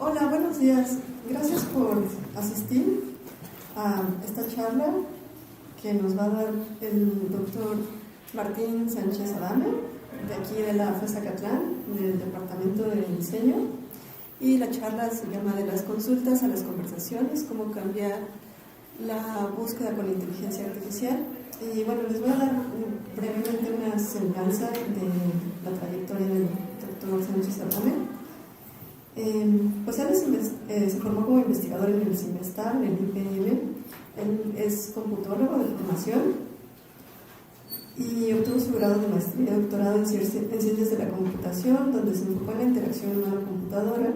Hola, buenos días. Gracias por asistir a esta charla que nos va a dar el doctor Martín Sánchez Adame, de aquí de la FES Acatlán, del Departamento de Diseño. Y la charla se llama De las consultas a las conversaciones, cómo cambiar la búsqueda con inteligencia artificial. Y bueno, les voy a dar brevemente una semblanza de la trayectoria del doctor Sánchez Adame. Pues él se formó como investigador en el CIMESTAR, en el IPM. Él es computólogo de formación y obtuvo su grado de maestría y doctorado en ciencias de la computación, donde se enfocó en la interacción humano-computadora.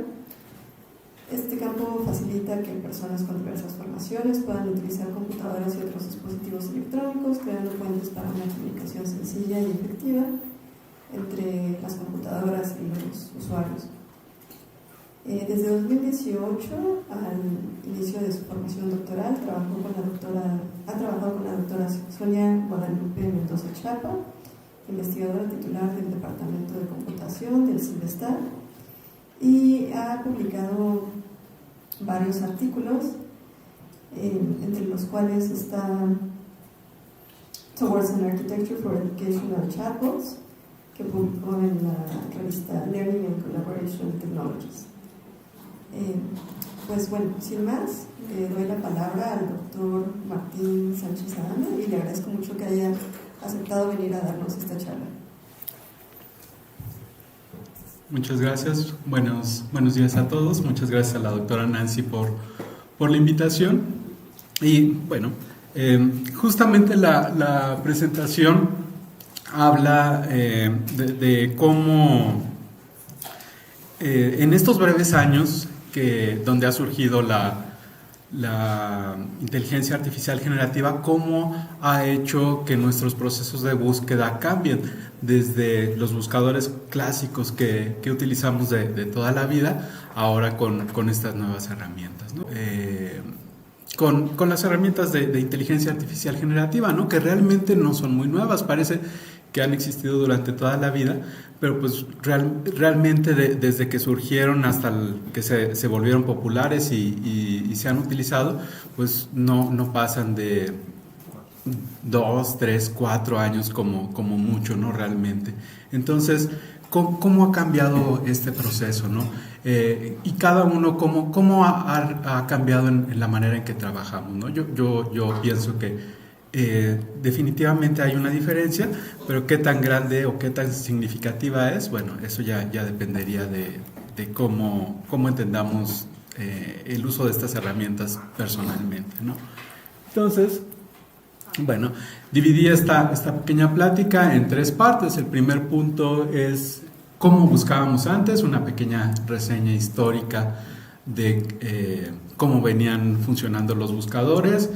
Este campo facilita que personas con diversas formaciones puedan utilizar computadoras y otros dispositivos electrónicos, creando puentes para una comunicación sencilla y efectiva entre las computadoras y los usuarios. Desde 2018, al inicio de su formación doctoral, ha trabajado con la doctora Sonia Guadalupe Mendoza Chapa, investigadora titular del Departamento de Computación del CIMESTAR, y ha publicado varios artículos, entre los cuales está Towards an Architecture for Educational Chatbots, que publicó en la revista Learning and Collaboration Technologies. Pues bueno, sin más, le doy la palabra al doctor Martín Sánchez Adame y le agradezco mucho que haya aceptado venir a darnos esta charla. Muchas gracias, buenos días a todos. Muchas gracias a la doctora Nancy por la invitación. Y bueno, justamente la presentación habla de cómo en estos breves años donde ha surgido la inteligencia artificial generativa, cómo ha hecho que nuestros procesos de búsqueda cambien desde los buscadores clásicos que utilizamos de toda la vida, ahora con estas nuevas herramientas, ¿no? Con las herramientas de inteligencia artificial generativa, ¿no? Que realmente no son muy nuevas, parece que han existido durante toda la vida, pero pues realmente desde que surgieron hasta que se volvieron populares y se han utilizado, pues no pasan de 2, 3, 4 años como mucho, ¿no? Realmente. Entonces, ¿cómo ha cambiado este proceso, ¿no? Y cada uno, ¿cómo ha cambiado en la manera en que trabajamos, ¿no? Yo pienso que definitivamente hay una diferencia, pero qué tan grande o qué tan significativa es, bueno, eso ya dependería de cómo entendamos el uso de estas herramientas personalmente, ¿no? Entonces, bueno, dividí esta pequeña plática en 3 partes. El primer punto es cómo buscábamos antes, una pequeña reseña histórica de cómo venían funcionando los buscadores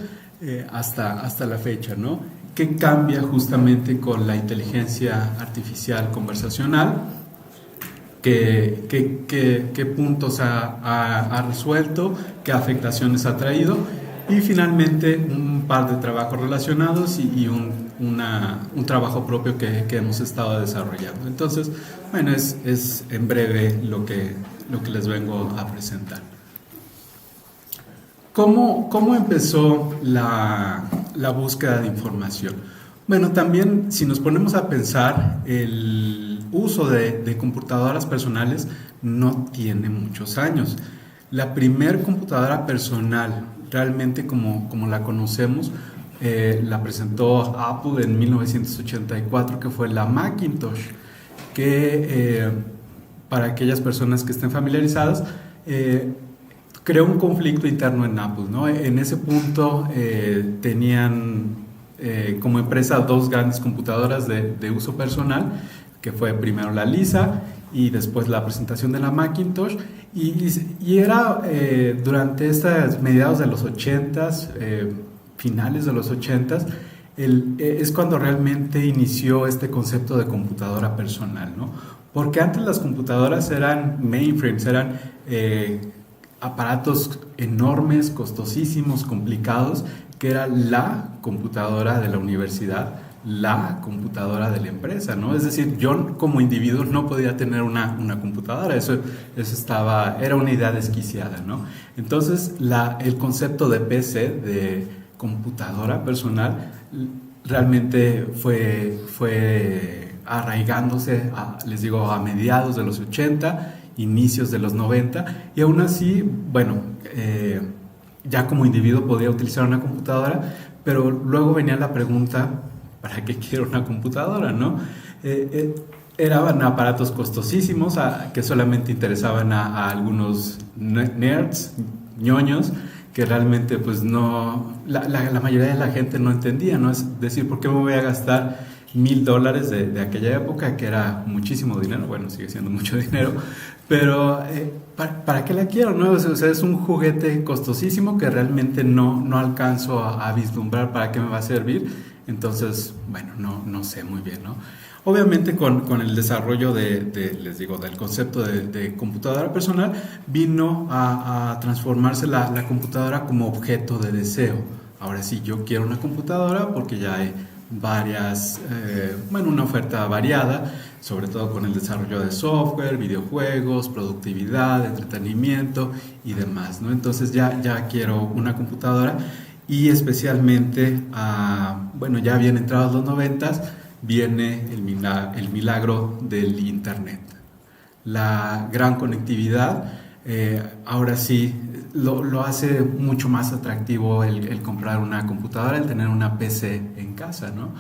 hasta la fecha, ¿no? ¿Qué cambia justamente con la inteligencia artificial conversacional? ¿Qué puntos ha resuelto? ¿Qué afectaciones ha traído? Y finalmente un par de trabajos relacionados y un trabajo propio que hemos estado desarrollando. Entonces, bueno, es en breve lo que les vengo a presentar. ¿Cómo empezó la búsqueda de información? Bueno, también si nos ponemos a pensar, el uso de computadoras personales no tiene muchos años. La primer computadora personal, realmente como la conocemos, la presentó Apple en 1984, que fue la Macintosh, que para aquellas personas que estén familiarizadas, creó un conflicto interno en Apple, ¿no? En ese punto tenían como empresa 2 grandes computadoras de uso personal, que fue primero la Lisa y después la presentación de la Macintosh, y era durante estas mediados de los 80s, finales de los 80s, es cuando realmente inició este concepto de computadora personal, ¿no? Porque antes las computadoras eran mainframes, eran aparatos enormes, costosísimos, complicados, que era la computadora de la universidad, la computadora de la empresa, ¿no? Es decir, yo como individuo no podía tener una computadora, eso era una idea desquiciada, ¿no? Entonces, el concepto de PC, de computadora personal, realmente fue arraigándose, les digo, a mediados de los 80, inicios de los 90, y aún así, bueno, ya como individuo podía utilizar una computadora, pero luego venía la pregunta, ¿para qué quiero una computadora, no? Eran aparatos costosísimos que solamente interesaban a algunos nerds, ñoños, que realmente pues no, la mayoría de la gente no entendía, ¿no? Es decir, ¿por qué me voy a gastar $1,000 de aquella época, que era muchísimo dinero? Bueno, sigue siendo mucho dinero, pero ¿para qué la quiero, no? O sea, es un juguete costosísimo que realmente no alcanzo a vislumbrar para qué me va a servir. Entonces, bueno, no sé muy bien, ¿no? Obviamente con el desarrollo les digo, del concepto de computadora personal, vino a transformarse la computadora como objeto de deseo. Ahora sí, yo quiero una computadora porque ya hay varias, una oferta variada, sobre todo con el desarrollo de software, videojuegos, productividad, entretenimiento y demás, ¿no? Entonces ya quiero una computadora. Y especialmente, ya bien entrados los 90s, viene el milagro del Internet. La gran conectividad, ahora sí, lo hace mucho más atractivo el comprar una computadora, el tener una PC en casa, ¿no?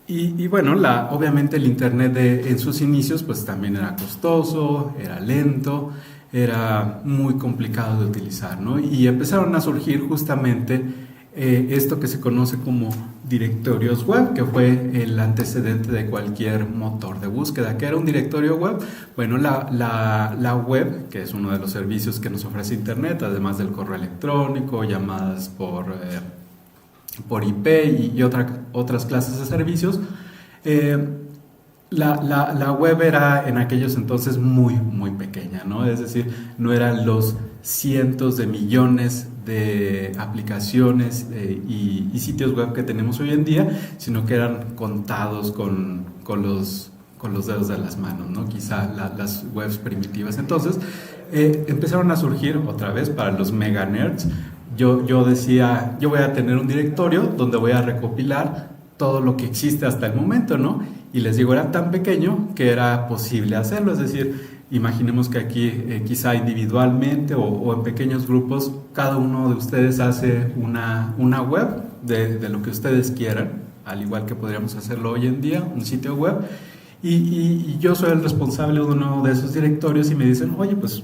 Y bueno, obviamente el Internet en sus inicios pues también era costoso, era lento, era muy complicado de utilizar, ¿no? Y empezaron a surgir justamente esto que se conoce como directorios web, que fue el antecedente de cualquier motor de búsqueda. ¿Qué era un directorio web? Bueno, la web, que es uno de los servicios que nos ofrece Internet, además del correo electrónico, llamadas por IP y otras clases de servicios. La web era en aquellos entonces muy, muy pequeña, ¿no? Es decir, no eran los cientos de millones de aplicaciones y sitios web que tenemos hoy en día, sino que eran contados con los dedos de las manos, ¿no? Quizá las webs primitivas. Entonces, empezaron a surgir otra vez para los mega nerds. Yo decía, yo voy a tener un directorio donde voy a recopilar todo lo que existe hasta el momento, ¿no? Y les digo, era tan pequeño que era posible hacerlo, es decir, imaginemos que aquí quizá individualmente o en pequeños grupos, cada uno de ustedes hace una web de lo que ustedes quieran, al igual que podríamos hacerlo hoy en día, un sitio web, y yo soy el responsable de uno de esos directorios y me dicen, oye, pues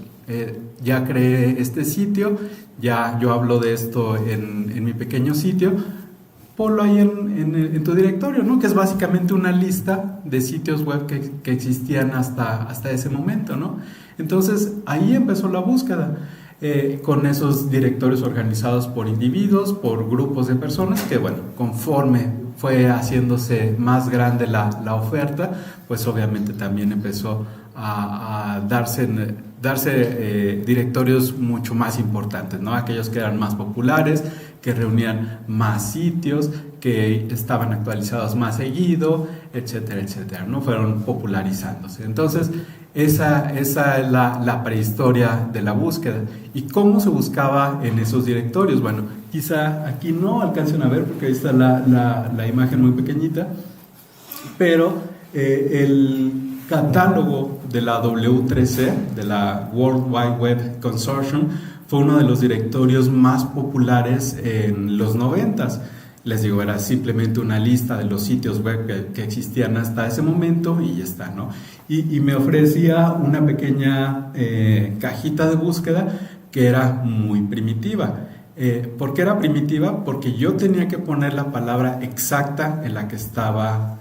ya creé este sitio, ya yo hablo de esto en mi pequeño sitio, ponlo ahí en tu directorio, ¿no? Que es básicamente una lista de sitios web que existían hasta ese momento, ¿no? Entonces ahí empezó la búsqueda, con esos directorios organizados por individuos, por grupos de personas, que bueno, conforme fue haciéndose más grande la oferta, pues obviamente también empezó a darse directorios mucho más importantes, ¿no? Aquellos que eran más populares, que reunían más sitios, que estaban actualizados más seguido, etcétera, etcétera, ¿no? Fueron popularizándose. Entonces, esa es la prehistoria de la búsqueda. ¿Y cómo se buscaba en esos directorios? Bueno, quizá aquí no alcancen a ver porque ahí está la imagen muy pequeñita, pero el catálogo de la W3C, de la World Wide Web Consortium, fue uno de los directorios más populares en los 90s. Les digo, era simplemente una lista de los sitios web que existían hasta ese momento y ya está, ¿no? Y me ofrecía una pequeña cajita de búsqueda que era muy primitiva. ¿Por qué era primitiva? Porque yo tenía que poner la palabra exacta en la que estaba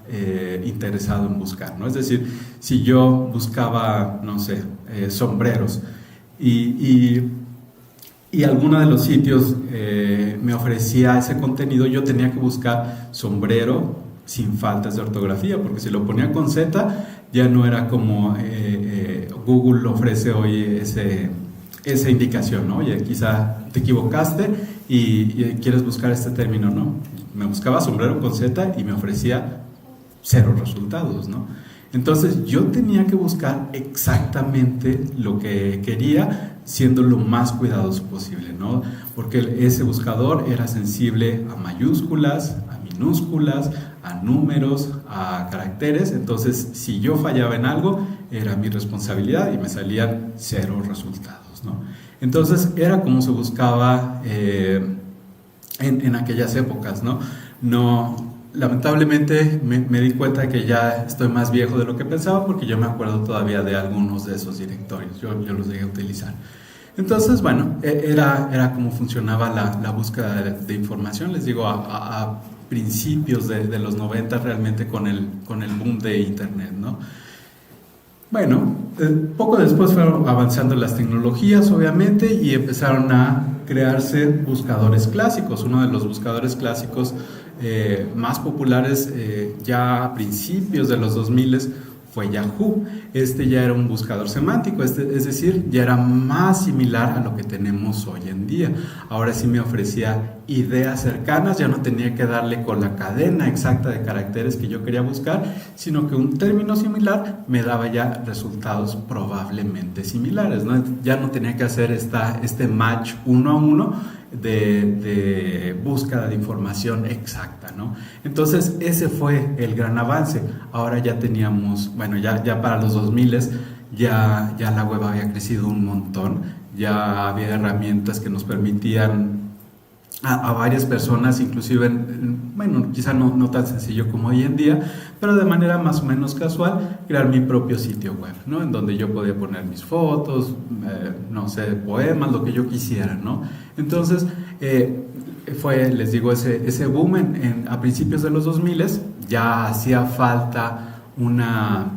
interesado en buscar, ¿no? Es decir, si yo buscaba, no sé, sombreros y alguno de los sitios me ofrecía ese contenido, yo tenía que buscar sombrero sin faltas de ortografía, porque si lo ponía con Z ya no era como Google ofrece hoy esa indicación, ¿no? Oye, quizá te equivocaste y quieres buscar este término, ¿no? Me buscaba sombrero con Z y me ofrecía cero resultados, ¿no? Entonces yo tenía que buscar exactamente lo que quería, siendo lo más cuidadoso posible, ¿no? Porque ese buscador era sensible a mayúsculas, a minúsculas, a números, a caracteres. Entonces, si yo fallaba en algo, era mi responsabilidad y me salían cero resultados, ¿no? Entonces, era como se buscaba en aquellas épocas, ¿no? Lamentablemente me di cuenta de que ya estoy más viejo de lo que pensaba, porque yo me acuerdo todavía de algunos de esos directorios, yo los llegué a utilizar. Entonces, bueno, era como funcionaba la búsqueda de información, les digo, a principios de los 90 realmente con el boom de Internet, ¿no? Bueno, poco después fueron avanzando las tecnologías, obviamente, y empezaron a crearse buscadores clásicos. Uno de los buscadores clásicos más populares ya a principios de los 2000 fue Yahoo. Este ya era un buscador semántico, es decir, ya era más similar a lo que tenemos hoy en día. Ahora sí me ofrecía ideas cercanas, ya no tenía que darle con la cadena exacta de caracteres que yo quería buscar, sino que un término similar me daba ya resultados probablemente similares, ¿no? Ya no tenía que hacer este match uno a uno de búsqueda de información exacta, ¿no? Entonces ese fue el gran avance. Ahora ya teníamos, bueno, ya para los 2000 ya la web había crecido un montón, ya había herramientas que nos permitían a varias personas, inclusive, bueno, quizá no tan sencillo como hoy en día, pero de manera más o menos casual, crear mi propio sitio web, ¿no? En donde yo podía poner mis fotos, no sé, poemas, lo que yo quisiera, ¿no? Entonces, fue, les digo, ese boom a principios de los 2000, ya hacía falta una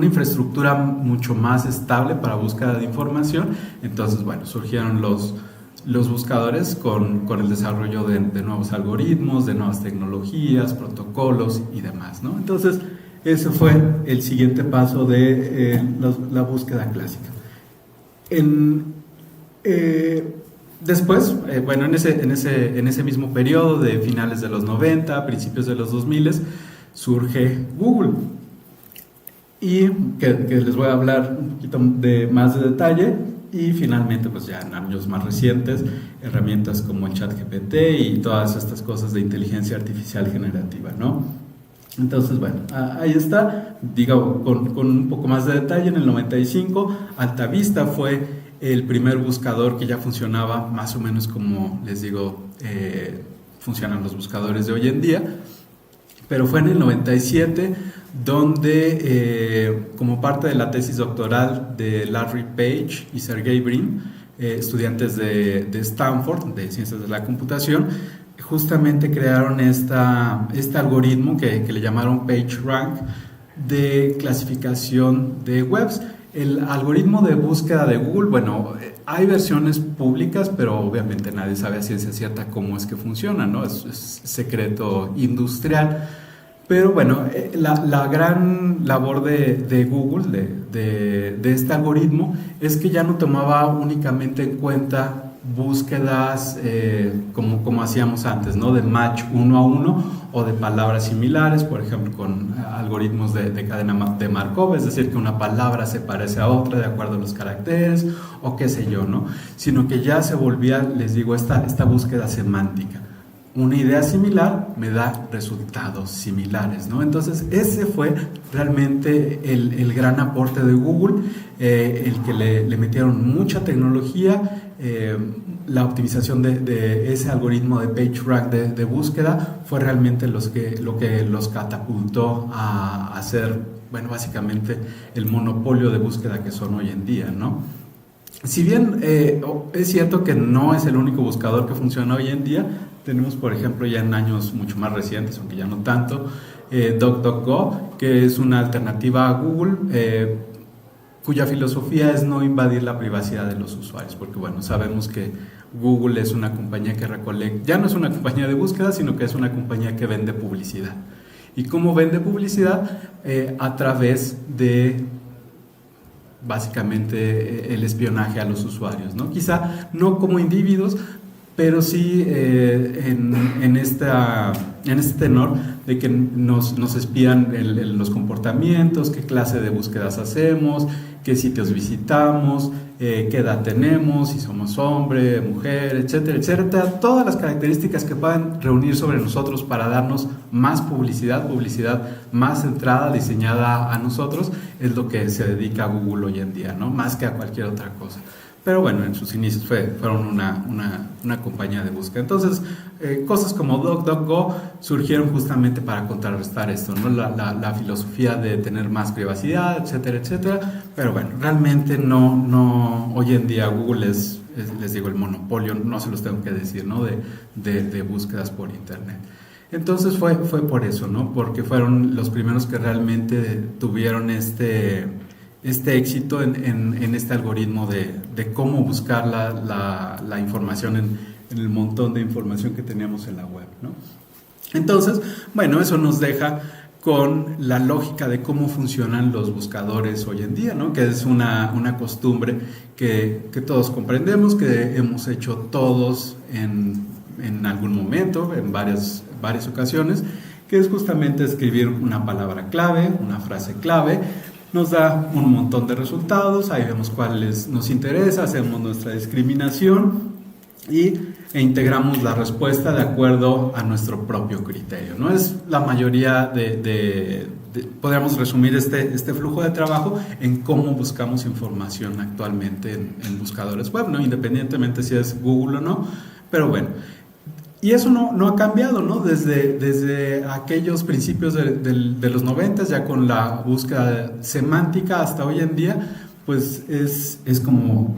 infraestructura mucho más estable para búsqueda de información. Entonces, bueno, surgieron los buscadores con el desarrollo de nuevos algoritmos, de nuevas tecnologías, protocolos y demás, ¿no? Entonces, ese fue el siguiente paso de la búsqueda clásica. Después, bueno, en ese mismo periodo de finales de los 90, principios de los 2000, surge Google. Y que les voy a hablar un poquito más de detalle. Y finalmente, pues ya en años más recientes, herramientas como el ChatGPT y todas estas cosas de inteligencia artificial generativa, ¿no? Entonces, bueno, ahí está, digo, con un poco más de detalle. En el 95, AltaVista fue el primer buscador que ya funcionaba más o menos como, les digo, funcionan los buscadores de hoy en día. Pero fue en el 97 donde, como parte de la tesis doctoral de Larry Page y Sergey Brin, estudiantes de Stanford, de Ciencias de la Computación, justamente crearon este algoritmo que le llamaron PageRank de clasificación de webs. El algoritmo de búsqueda de Google, bueno, hay versiones públicas, pero obviamente nadie sabe a ciencia cierta cómo es que funciona, ¿no? Es secreto industrial. Pero bueno, la gran labor de Google, de este algoritmo, es que ya no tomaba únicamente en cuenta búsquedas como hacíamos antes, ¿no? De match uno a uno o de palabras similares, por ejemplo, con algoritmos de cadena de Markov, es decir, que una palabra se parece a otra de acuerdo a los caracteres o qué sé yo, ¿no? Sino que ya se volvía, les digo, esta búsqueda semántica. Una idea similar me da resultados similares, ¿no? Entonces, ese fue realmente el gran aporte de Google, el que le metieron mucha tecnología, la optimización de ese algoritmo de PageRank de búsqueda fue realmente lo que los catapultó a hacer, bueno, básicamente el monopolio de búsqueda que son hoy en día, ¿no? Si bien es cierto que no es el único buscador que funciona hoy en día, tenemos, por ejemplo, ya en años mucho más recientes, aunque ya no tanto, DuckDuckGo, que es una alternativa a Google, cuya filosofía es no invadir la privacidad de los usuarios, porque bueno, sabemos que Google es una compañía que ya no es una compañía de búsqueda, sino que es una compañía que vende publicidad. ¿Y cómo vende publicidad? A través de básicamente el espionaje a los usuarios, ¿no? Quizá no como individuos, pero sí en este tenor de que nos espían los comportamientos, qué clase de búsquedas hacemos, qué sitios visitamos, qué edad tenemos, si somos hombre, mujer, etcétera, etcétera. Todas las características que puedan reunir sobre nosotros para darnos más publicidad más centrada, diseñada a nosotros, es lo que se dedica a Google hoy en día, ¿no? Más que a cualquier otra cosa. Pero bueno, en sus inicios fueron una compañía de búsqueda. Entonces, cosas como DuckDuckGo surgieron justamente para contrarrestar esto, ¿no? La filosofía de tener más privacidad, etcétera, etcétera. Pero bueno, realmente no hoy en día Google es, les digo, el monopolio, no se los tengo que decir, ¿no? De búsquedas por Internet. Entonces fue por eso, ¿no? Porque fueron los primeros que realmente tuvieron este éxito en este algoritmo de cómo buscar la información en el montón de información que teníamos en la web, ¿no? Entonces, bueno, eso nos deja con la lógica de cómo funcionan los buscadores hoy en día, ¿no? Que es una costumbre que todos comprendemos, que hemos hecho todos en algún momento, en varias ocasiones, que es justamente escribir una palabra clave, una frase clave. Nos da un montón de resultados, ahí vemos cuáles nos interesa, hacemos nuestra discriminación e integramos la respuesta de acuerdo a nuestro propio criterio, ¿no? Es la mayoría podríamos resumir este flujo de trabajo en cómo buscamos información actualmente en buscadores web, ¿no? Independientemente si es Google o no, pero bueno. Y eso no ha cambiado, ¿no? Desde aquellos principios de los 90, ya con la búsqueda semántica hasta hoy en día, pues es como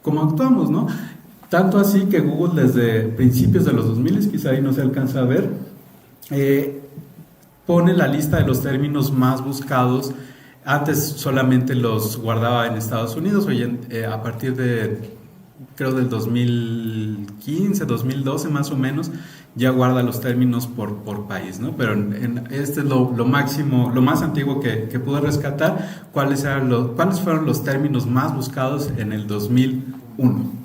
actuamos, ¿no? Tanto así que Google desde principios de los 2000, quizá ahí no se alcanza a ver, pone la lista de los términos más buscados. Antes solamente los guardaba en Estados Unidos, hoy a partir de... creo del 2015, 2012 más o menos, ya guarda los términos por país, ¿no? Pero este es lo máximo, lo más antiguo que pude rescatar, cuáles fueron los términos más buscados en el 2001.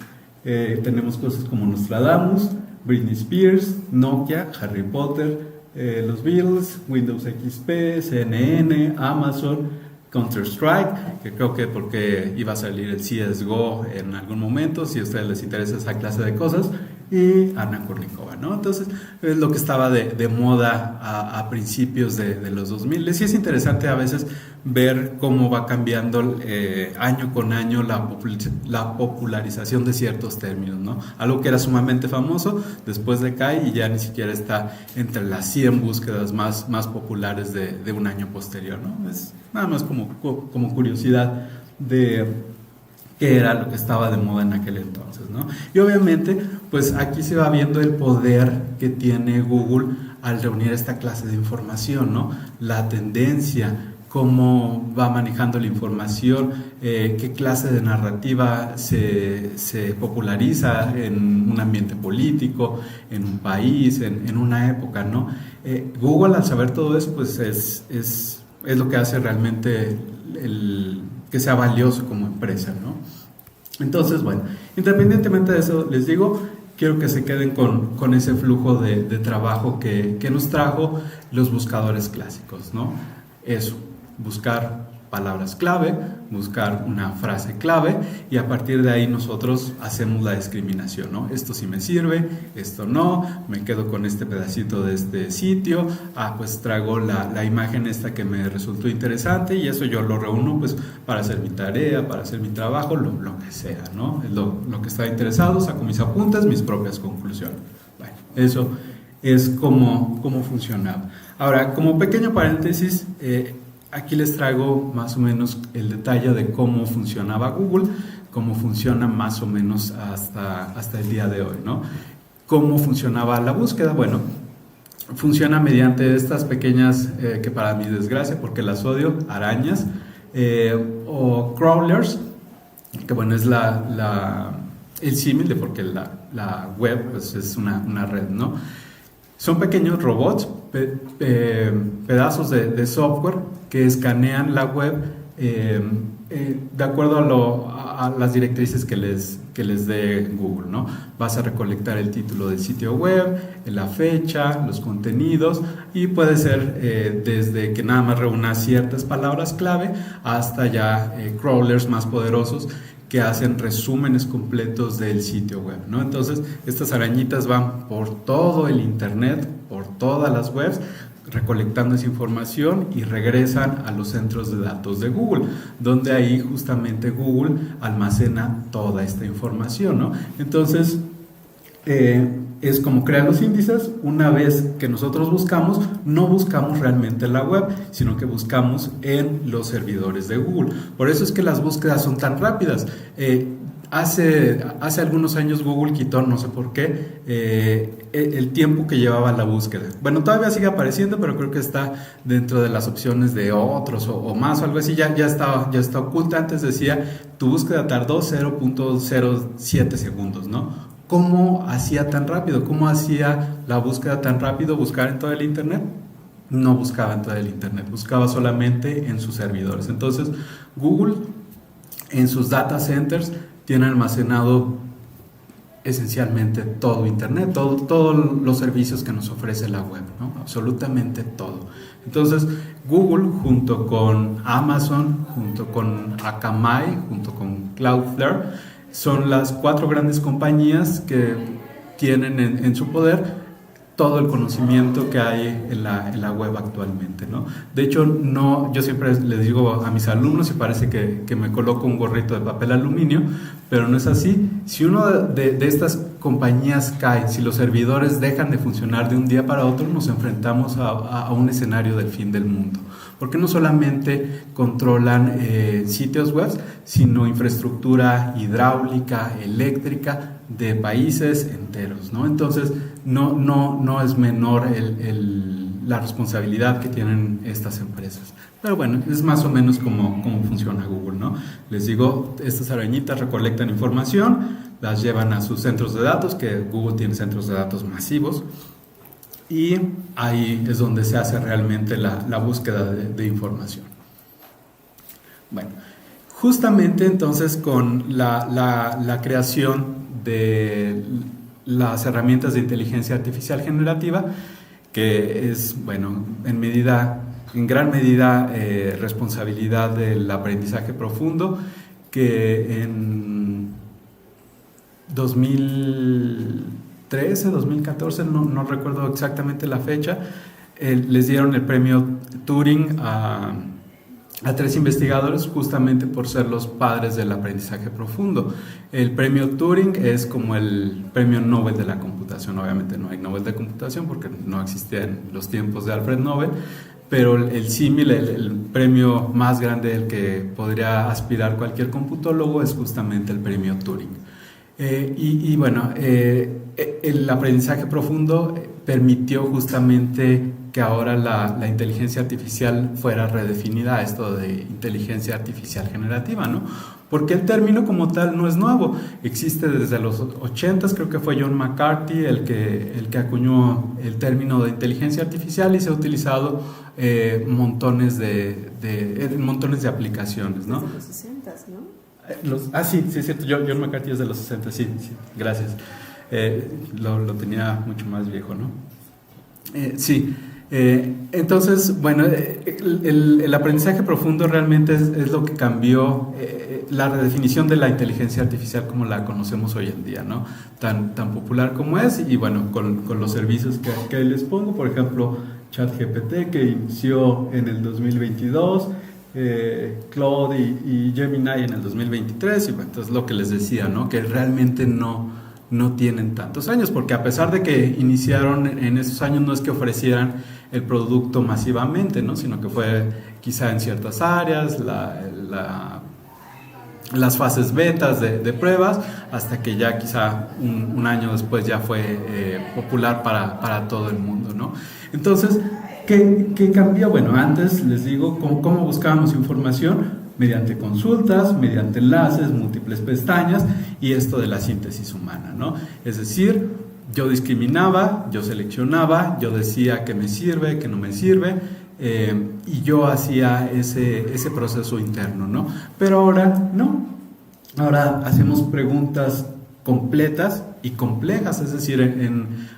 Tenemos cosas como Nostradamus, Britney Spears, Nokia, Harry Potter, los Beatles, Windows XP, CNN, Amazon, Counter-Strike, que creo que porque iba a salir el CSGO en algún momento, si a ustedes les interesa esa clase de cosas, y Anna Kournikova, ¿no? Entonces, es lo que estaba de moda a principios de los 2000. Y es interesante a veces ver cómo va cambiando año con año la popularización de ciertos términos, ¿no? Algo que era sumamente famoso, después decae y ya ni siquiera está entre las 100 búsquedas más populares de un año posterior, ¿no? Es nada más como curiosidad de qué era lo que estaba de moda en aquel entonces, ¿no? Y obviamente, pues aquí se va viendo el poder que tiene Google al reunir esta clase de información, ¿no? La tendencia, cómo va manejando la información, qué clase de narrativa se populariza en un ambiente político, en un país, en una época, ¿no? Google, al saber todo eso, pues es lo que hace realmente que sea valioso como empresa, ¿no? Entonces, bueno, independientemente de eso, les digo, quiero que se queden con ese flujo de trabajo que nos trajo los buscadores clásicos, ¿no? Eso, buscar palabras clave, buscar una frase clave y a partir de ahí nosotros hacemos la discriminación, ¿no? Esto sí me sirve, esto no, me quedo con este pedacito de este sitio, pues traigo la imagen esta que me resultó interesante y eso yo lo reúno pues para hacer mi tarea, para hacer mi trabajo, lo que sea, ¿no? Es lo que está interesado, saco mis apuntes, mis propias conclusiones. Bueno, eso es como funcionaba. Ahora, como pequeño paréntesis, aquí les traigo más o menos el detalle de cómo funcionaba Google, cómo funciona más o menos hasta el día de hoy, ¿no? ¿Cómo funcionaba la búsqueda? Bueno, funciona mediante estas pequeñas, que para mi desgracia, porque las odio, arañas o crawlers, que bueno, es el símil de porque la web pues, es una red, ¿no? Son pequeños robots, pedazos de software que escanean la web de acuerdo a las directrices que les dé Google, ¿no? Vas a recolectar el título del sitio web, la fecha, los contenidos, y puede ser desde que nada más reúna ciertas palabras clave hasta ya crawlers más poderosos que hacen resúmenes completos del sitio web, ¿no? Entonces, estas arañitas van por todo el internet, por todas las webs, recolectando esa información y regresan a los centros de datos de Google, donde ahí justamente Google almacena toda esta información, ¿no? Entonces, es como crean los índices. Una vez que nosotros buscamos, no buscamos realmente en la web, sino que buscamos en los servidores de Google. Por eso es que las búsquedas son tan rápidas. Hace algunos años Google quitó, no sé por qué, el tiempo que llevaba la búsqueda. Bueno, todavía sigue apareciendo, pero creo que está dentro de las opciones de otros o más o algo así. Ya está oculta. Antes decía, tu búsqueda tardó 0.07 segundos, ¿no? ¿Cómo hacía tan rápido? ¿Cómo hacía la búsqueda tan rápido? ¿Buscar en todo el internet? No buscaba en todo el internet, buscaba solamente en sus servidores. Entonces, Google en sus data centers tiene almacenado esencialmente todo internet, todos los servicios que nos ofrece la web, ¿no? Absolutamente todo. Entonces, Google junto con Amazon, junto con Akamai, junto con Cloudflare, son las 4 grandes compañías que tienen en su poder todo el conocimiento que hay en la web actualmente, ¿no? De hecho, yo siempre les digo a mis alumnos, y parece que me coloco un gorrito de papel aluminio, pero no es así. Si uno de estas compañías cae, si los servidores dejan de funcionar de un día para otro, nos enfrentamos a un escenario del fin del mundo. Porque no solamente controlan sitios web, sino infraestructura hidráulica, eléctrica de países enteros, ¿no? Entonces, no es menor la responsabilidad que tienen estas empresas. Pero bueno, es más o menos como funciona Google, ¿no? Les digo, estas arañitas recolectan información, las llevan a sus centros de datos, que Google tiene centros de datos masivos, y ahí es donde se hace realmente la búsqueda de información. Bueno, justamente entonces con la creación de las herramientas de inteligencia artificial generativa, que es, bueno, en gran medida responsabilidad del aprendizaje profundo, que en 2013, 2014, no recuerdo exactamente la fecha, les dieron el premio Turing a 3 investigadores justamente por ser los padres del aprendizaje profundo. El premio Turing es como el premio Nobel de la computación. Obviamente no hay Nobel de computación porque no existía en los tiempos de Alfred Nobel, pero el símil, el premio más grande al que podría aspirar cualquier computólogo es justamente el premio Turing. Y bueno, el aprendizaje profundo permitió justamente que ahora la inteligencia artificial fuera redefinida a esto de inteligencia artificial generativa, ¿no? Porque el término como tal no es nuevo, existe desde los 80s, creo que fue John McCarthy el que acuñó el término de inteligencia artificial, y se ha utilizado montones de aplicaciones, ¿no? Desde los 60s, ¿no? Sí, es cierto, John McCarthy es de los 60, sí, gracias. Lo tenía mucho más viejo, ¿no? Sí. Entonces, bueno, el aprendizaje profundo realmente es lo que cambió la redefinición de la inteligencia artificial como la conocemos hoy en día, ¿no? Tan popular como es, y bueno, con los servicios que les pongo, por ejemplo, ChatGPT, que inició en el 2022, Claude y Gemini en el 2023, y bueno, entonces lo que les decía, ¿no? Que realmente no tienen tantos años, porque a pesar de que iniciaron en esos años, no es que ofrecieran el producto masivamente, ¿no? Sino que fue quizá en ciertas áreas, las fases betas de pruebas, hasta que ya quizá un año después ya fue popular para todo el mundo, ¿no? Entonces, ¿qué cambió? Bueno, antes les digo cómo buscábamos información: mediante consultas, mediante enlaces, múltiples pestañas, y esto de la síntesis humana, ¿no? Es decir, yo discriminaba, yo seleccionaba, yo decía que me sirve, que no me sirve, y yo hacía ese proceso interno, ¿no? Pero ahora no, ahora hacemos preguntas completas y complejas, es decir,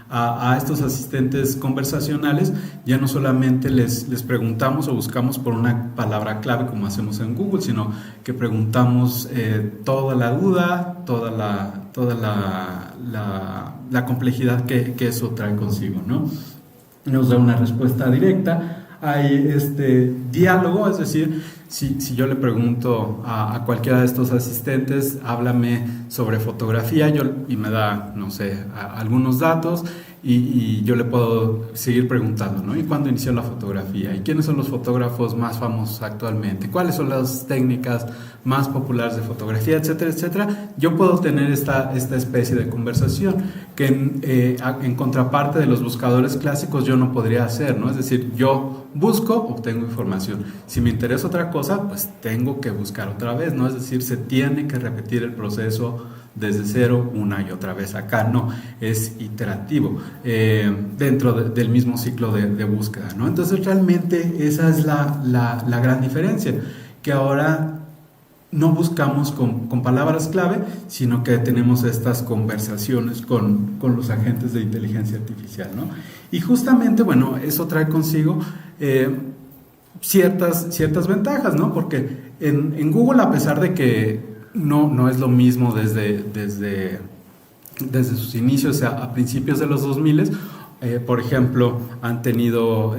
a estos asistentes conversacionales ya no solamente les preguntamos o buscamos por una palabra clave como hacemos en Google, sino que preguntamos toda la duda, toda la complejidad que eso trae consigo, ¿no? Nos da una respuesta directa. Hay diálogo, es decir, si yo le pregunto a cualquiera de estos asistentes, háblame sobre fotografía, y me da, no sé, algunos datos, y yo le puedo seguir preguntando, ¿no? ¿Y cuándo inició la fotografía? ¿Y quiénes son los fotógrafos más famosos actualmente? ¿Cuáles son las técnicas más populares de fotografía? Etcétera, etcétera. Yo puedo tener esta especie de conversación que en contraparte de los buscadores clásicos yo no podría hacer, ¿no? Es decir, yo busco, obtengo información. Si me interesa otra cosa, pues tengo que buscar otra vez, ¿no? Es decir, se tiene que repetir el proceso desde cero una y otra vez. Acá no, es iterativo dentro del mismo ciclo de búsqueda, ¿no? Entonces realmente esa es la gran diferencia, que ahora no buscamos con palabras clave, sino que tenemos estas conversaciones con los agentes de inteligencia artificial, ¿no? Y justamente, bueno, eso trae consigo ciertas ventajas, ¿no? Porque en Google, a pesar de que no es lo mismo desde sus inicios, o sea, a principios de los 2000, por ejemplo, han tenido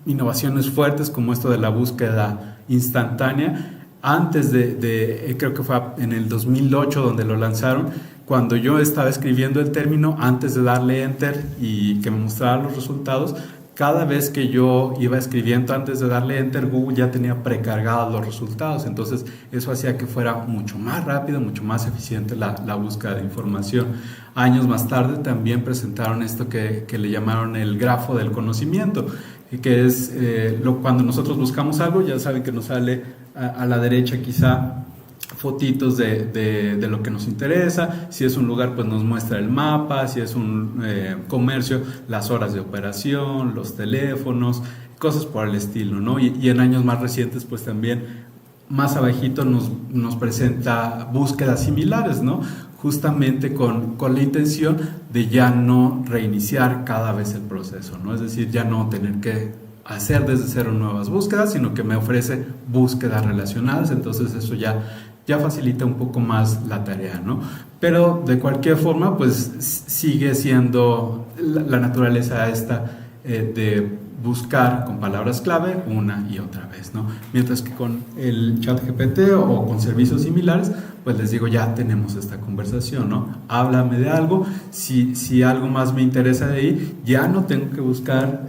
innovaciones fuertes como esto de la búsqueda instantánea. Antes creo que fue en el 2008 donde lo lanzaron, cuando yo estaba escribiendo el término, antes de darle enter y que me mostrara los resultados, cada vez que yo iba escribiendo antes de darle enter, Google ya tenía precargados los resultados. Entonces eso hacía que fuera mucho más rápido, mucho más eficiente la búsqueda de información. Años más tarde también presentaron esto que le llamaron el grafo del conocimiento, que es cuando nosotros buscamos algo, ya saben que nos sale a la derecha quizá fotitos de lo que nos interesa. Si es un lugar, pues nos muestra el mapa. Si es un comercio, las horas de operación, los teléfonos, cosas por el estilo, ¿no? Y en años más recientes, pues también más abajito nos presenta búsquedas similares, ¿no? Justamente con la intención de ya no reiniciar cada vez el proceso, ¿no? Es decir, ya no tener que hacer desde cero nuevas búsquedas, sino que me ofrece búsquedas relacionadas. Entonces eso ya facilita un poco más la tarea, ¿no? Pero de cualquier forma, pues sigue siendo la naturaleza esta de buscar con palabras clave una y otra vez, ¿no? Mientras que con el ChatGPT o con servicios similares, pues les digo, ya tenemos esta conversación, ¿no? Háblame de algo, si algo más me interesa de ahí, ya no tengo que buscar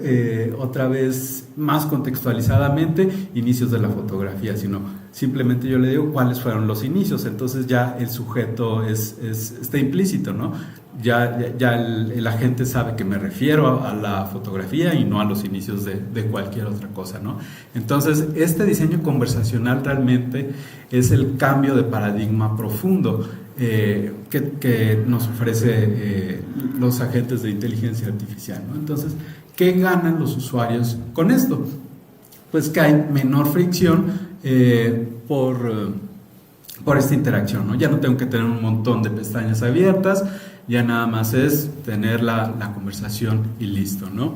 otra vez más contextualizadamente inicios de la fotografía, sino simplemente yo le digo cuáles fueron los inicios. Entonces ya el sujeto está implícito, ¿no? Ya el agente sabe que me refiero a la fotografía y no a los inicios de cualquier otra cosa, ¿no? Entonces este diseño conversacional realmente es el cambio de paradigma profundo que nos ofrece los agentes de inteligencia artificial, ¿no? Entonces, ¿qué ganan los usuarios con esto? Pues que hay menor fricción por esta interacción, ¿no? Ya no tengo que tener un montón de pestañas abiertas, ya nada más es tener la conversación y listo, ¿no?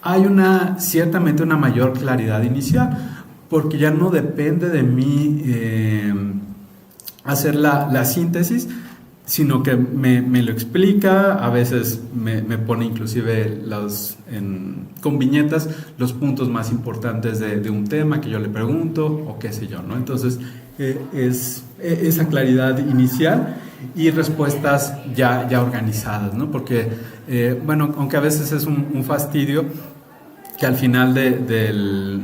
Hay ciertamente una mayor claridad inicial, porque ya no depende de mí hacer la síntesis, sino que me lo explica. A veces me pone inclusive con viñetas los puntos más importantes de un tema que yo le pregunto o qué sé yo, ¿no? Entonces es esa claridad inicial y respuestas ya organizadas, ¿no? Porque, bueno, aunque a veces es un fastidio que al final del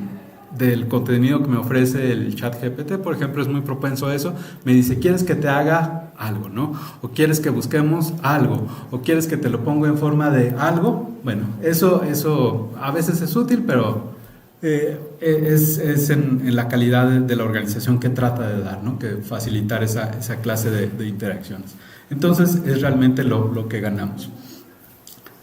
contenido que me ofrece el ChatGPT, por ejemplo, es muy propenso a eso. Me dice, ¿quieres que te haga algo, no? O ¿quieres que busquemos algo? O ¿quieres que te lo ponga en forma de algo? Bueno, eso a veces es útil, pero es en la calidad de la organización que trata de dar, ¿no? Que facilitar esa clase de interacciones. Entonces es realmente lo que ganamos.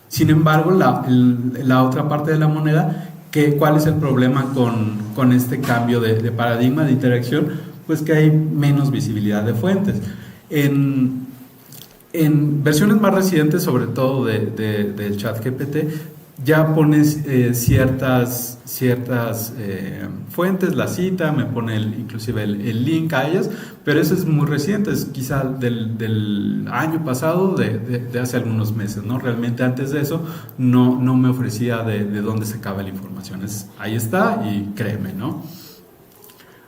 Sin embargo, la otra parte de la moneda, ¿Cuál es el problema con este cambio de paradigma de interacción? Pues que hay menos visibilidad de fuentes. En versiones más recientes, sobre todo del ChatGPT, ya pones ciertas fuentes, la cita, me pone inclusive el link a ellas, pero eso es muy reciente, es quizá del año pasado, de hace algunos meses, ¿no? Realmente antes de eso no me ofrecía de dónde sacaba la información. Ahí está y créeme, ¿no?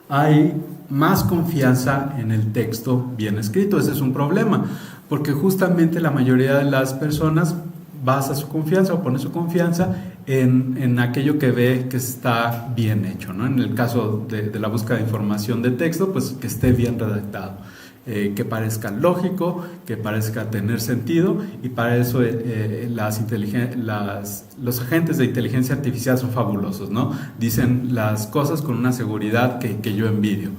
Hay más confianza en el texto bien escrito. Ese es un problema, porque justamente la mayoría de las personas basa su confianza o pone su confianza en aquello que ve que está bien hecho, ¿no? En el caso de la búsqueda de información de texto, pues que esté bien redactado, que parezca lógico, que parezca tener sentido, y para eso los agentes de inteligencia artificial son fabulosos, ¿no? Dicen las cosas con una seguridad que yo envidio.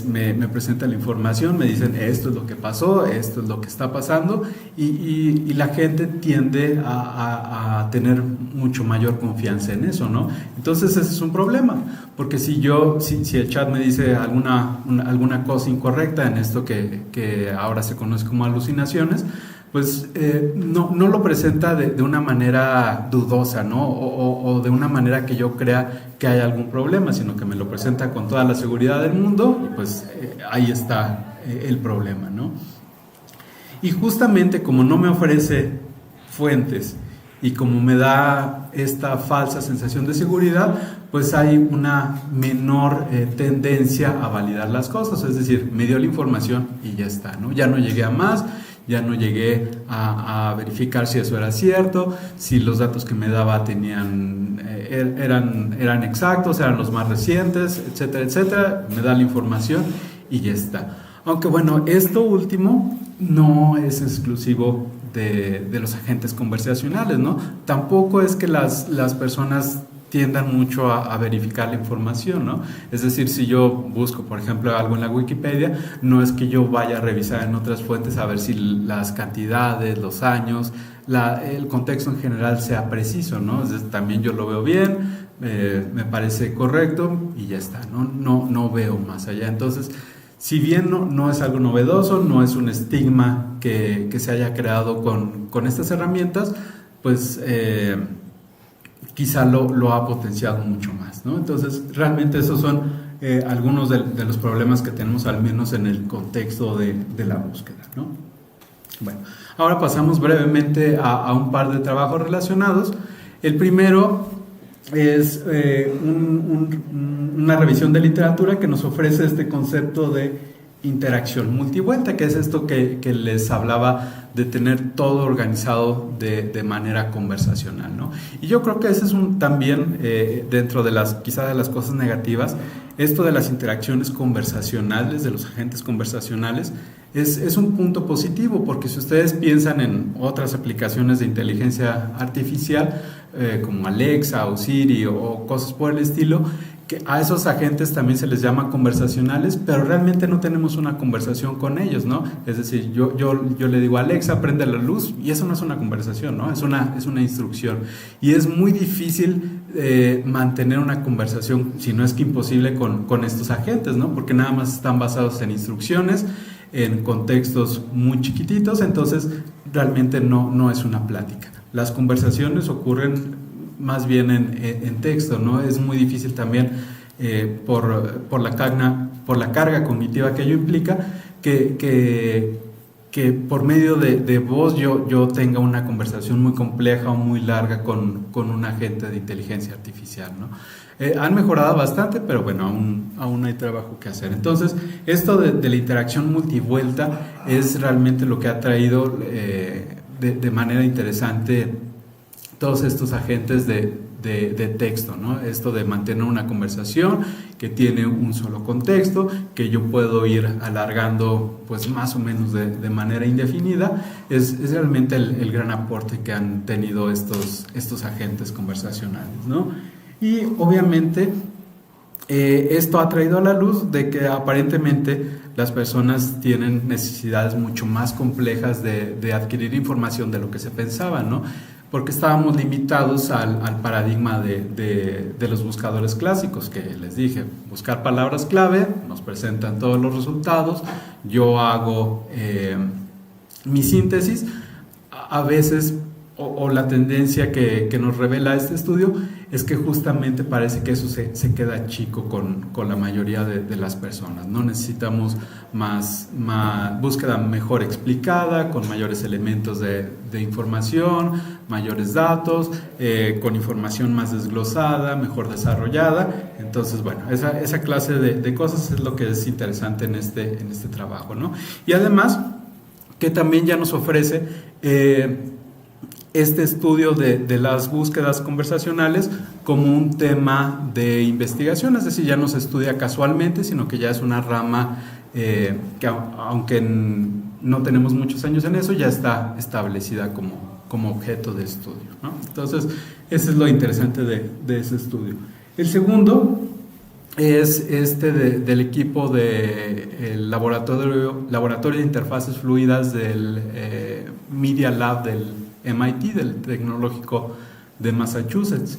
Me presentan la información, me dicen esto es lo que pasó, esto es lo que está pasando, y la gente tiende a tener mucho mayor confianza en eso, ¿no? Entonces ese es un problema, porque si el chat me dice alguna cosa incorrecta en esto que ahora se conoce como alucinaciones, pues no lo presenta de una manera dudosa, ¿no? O de una manera que yo crea que hay algún problema, sino que me lo presenta con toda la seguridad del mundo, y pues ahí está el problema, ¿no? Y justamente como no me ofrece fuentes y como me da esta falsa sensación de seguridad, pues hay una menor tendencia a validar las cosas, es decir, me dio la información y ya está, ¿no? Ya no llegué a más, ya no llegué a verificar si eso era cierto, si los datos que me daba eran exactos, eran los más recientes, etcétera, etcétera. Me da la información y ya está. Aunque bueno, esto último no es exclusivo de los agentes conversacionales, ¿no? Tampoco es que las personas tiendan mucho a verificar la información, ¿no? Es decir, si yo busco, por ejemplo, algo en la Wikipedia, no es que yo vaya a revisar en otras fuentes a ver si las cantidades, los años, el contexto en general sea preciso, ¿no? También yo lo veo bien, me parece correcto y ya está, no veo más allá. Entonces, si bien no es algo novedoso, no es un estigma que se haya creado con estas herramientas, pues quizá lo ha potenciado mucho más, ¿no? Entonces, realmente esos son algunos de los problemas que tenemos, al menos en el contexto de la búsqueda, ¿no? Bueno, ahora pasamos brevemente a un par de trabajos relacionados. El primero es una revisión de literatura que nos ofrece este concepto de interacción multivuelta, que es esto que les hablaba de tener todo organizado de manera conversacional, ¿no? Y yo creo que ese es también dentro de quizá de las cosas negativas, esto de las interacciones conversacionales, de los agentes conversacionales, es un punto positivo, porque si ustedes piensan en otras aplicaciones de inteligencia artificial, como Alexa o Siri o cosas por el estilo, que a esos agentes también se les llama conversacionales, pero realmente no tenemos una conversación con ellos, ¿no? Es decir, yo le digo a Alexa, prende la luz, y eso no es una conversación, ¿no? Es una instrucción. Y es muy difícil mantener una conversación, si no es que imposible, con estos agentes, ¿no? Porque nada más están basados en instrucciones, en contextos muy chiquititos, entonces realmente no es una plática. Las conversaciones ocurren más bien en texto, ¿no? Es muy difícil también por la carga cognitiva que ello implica que por medio de voz yo tenga una conversación muy compleja o muy larga con un agente de inteligencia artificial, ¿no? Han mejorado bastante, pero bueno, aún hay trabajo que hacer. Entonces, esto de la interacción multivuelta es realmente lo que ha traído de manera interesante todos estos agentes de texto, ¿no? Esto de mantener una conversación que tiene un solo contexto, que yo puedo ir alargando pues más o menos de manera indefinida, es realmente el gran aporte que han tenido estos agentes conversacionales, ¿no? Y obviamente esto ha traído a la luz de que aparentemente las personas tienen necesidades mucho más complejas de adquirir información de lo que se pensaba, ¿no? porque estábamos limitados al paradigma de los buscadores clásicos, que les dije, buscar palabras clave, nos presentan todos los resultados, yo hago mi síntesis. A veces, o la tendencia que nos revela este estudio, es que justamente parece que eso se queda chico con la mayoría de las personas, ¿no? Necesitamos más búsqueda mejor explicada, con mayores elementos de información, mayores datos, con información más desglosada, mejor desarrollada. Entonces, bueno, esa clase de cosas es lo que es interesante en este trabajo, ¿no? Y además, que también ya nos ofrece este estudio de las búsquedas conversacionales como un tema de investigación, es decir, ya no se estudia casualmente, sino que ya es una rama que aunque no tenemos muchos años en eso, ya está establecida como objeto de estudio, ¿no? Entonces, eso es lo interesante de ese estudio. El segundo es del equipo del laboratorio de interfaces fluidas del Media Lab del MIT, del Tecnológico de Massachusetts.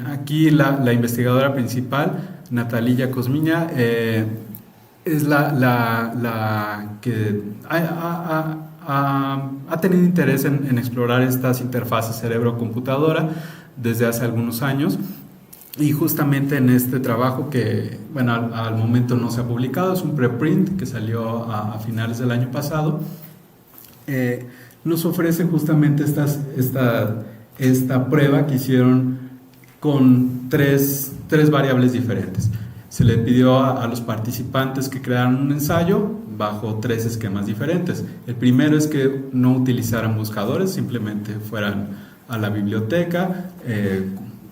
Aquí la investigadora principal, Natalia Kosminia, es la que ha tenido interés en explorar estas interfaces cerebro-computadora desde hace algunos años. Y justamente en este trabajo que, bueno, al momento no se ha publicado, es un preprint que salió a finales del año pasado, nos ofrece justamente esta prueba que hicieron con tres variables diferentes. Se le pidió a los participantes que crearan un ensayo bajo 3 esquemas diferentes. El primero es que no utilizaran buscadores, simplemente fueran a la biblioteca,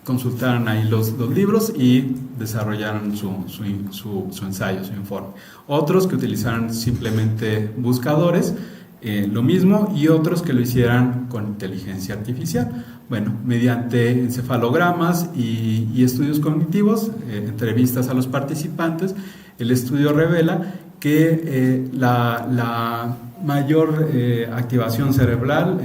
consultaran ahí los libros y desarrollaran su ensayo, su informe. Otros que utilizaran simplemente buscadores, lo mismo, y otros que lo hicieran con inteligencia artificial. Bueno, mediante encefalogramas y estudios cognitivos, entrevistas a los participantes, el estudio revela que la mayor activación cerebral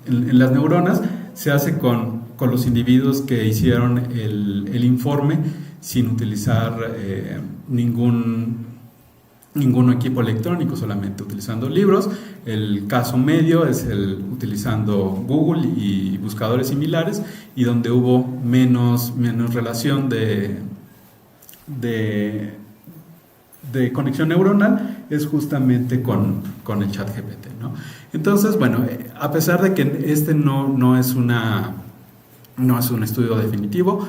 en las neuronas se hace con los individuos que hicieron el informe sin utilizar ningún equipo electrónico, solamente utilizando libros. El caso medio es utilizando Google y buscadores similares, y donde hubo menos relación de conexión neuronal es justamente con el ChatGPT, ¿no? Entonces, bueno, a pesar de que este no es un estudio definitivo,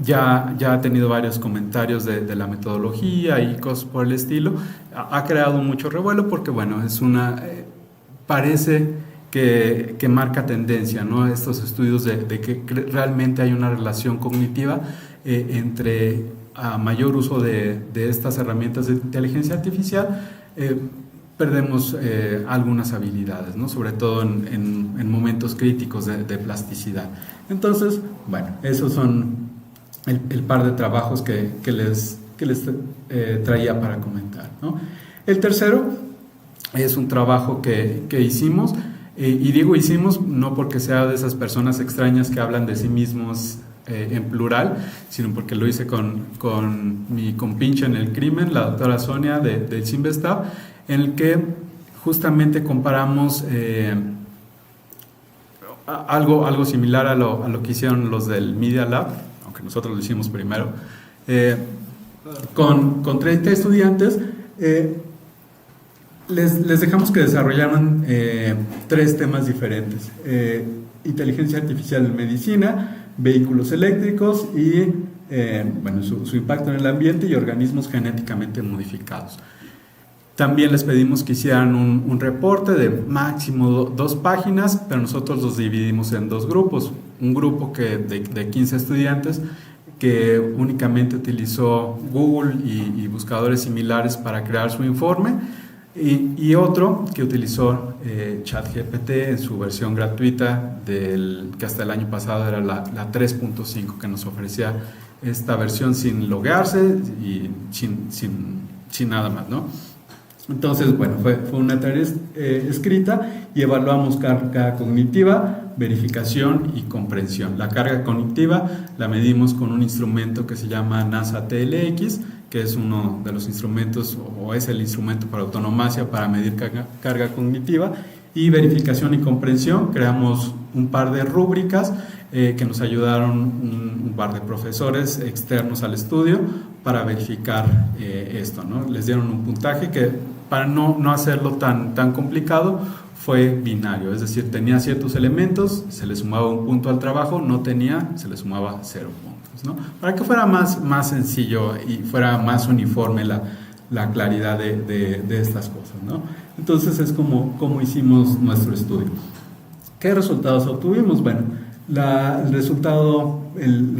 ya ha tenido varios comentarios de la metodología y cosas por el estilo. Ha creado mucho revuelo porque, bueno, parece que marca tendencia, ¿no? Estos estudios de que realmente hay una relación cognitiva entre mayor uso de estas herramientas de inteligencia artificial, perdemos algunas habilidades, ¿no? Sobre todo en momentos críticos de plasticidad. Entonces, bueno, esos son el par de trabajos que les traía para comentar, ¿no? El tercero es un trabajo que hicimos, y digo hicimos no porque sea de esas personas extrañas que hablan de sí mismos en plural, sino porque lo hice con mi compinche en el crimen, la doctora Sonia del CIMBESTAB, en el que justamente comparamos algo similar a lo que hicieron los del Media Lab, aunque nosotros lo hicimos primero, con 30 estudiantes. Les dejamos que desarrollaran 3 temas diferentes: inteligencia artificial en medicina, vehículos eléctricos y bueno, su impacto en el ambiente, y organismos genéticamente modificados. También les pedimos que hicieran un reporte de máximo 2 páginas, pero nosotros los dividimos en 2 grupos. Un grupo de 15 estudiantes que únicamente utilizó Google y buscadores similares para crear su informe, y otro que utilizó ChatGPT en su versión gratuita, que hasta el año pasado era la 3.5, que nos ofrecía esta versión sin loguearse y sin nada más, ¿no? Entonces, bueno, fue una tarea escrita y evaluamos carga cognitiva, verificación y comprensión. La carga cognitiva la medimos con un instrumento que se llama NASA TLX, que es uno de los instrumentos, o es el instrumento para autonomacia para medir carga cognitiva. Y verificación y comprensión, creamos un par de rúbricas que nos ayudaron un par de profesores externos al estudio para verificar esto, ¿no? Les dieron un puntaje que, para no hacerlo tan complicado, fue binario, es decir, tenía ciertos elementos, se le sumaba un punto al trabajo, no tenía, se le sumaba 0 puntos, ¿no? Para que fuera más sencillo y fuera más uniforme la claridad de estas cosas, ¿no? Entonces es como hicimos nuestro estudio. ¿Qué resultados obtuvimos? Bueno, el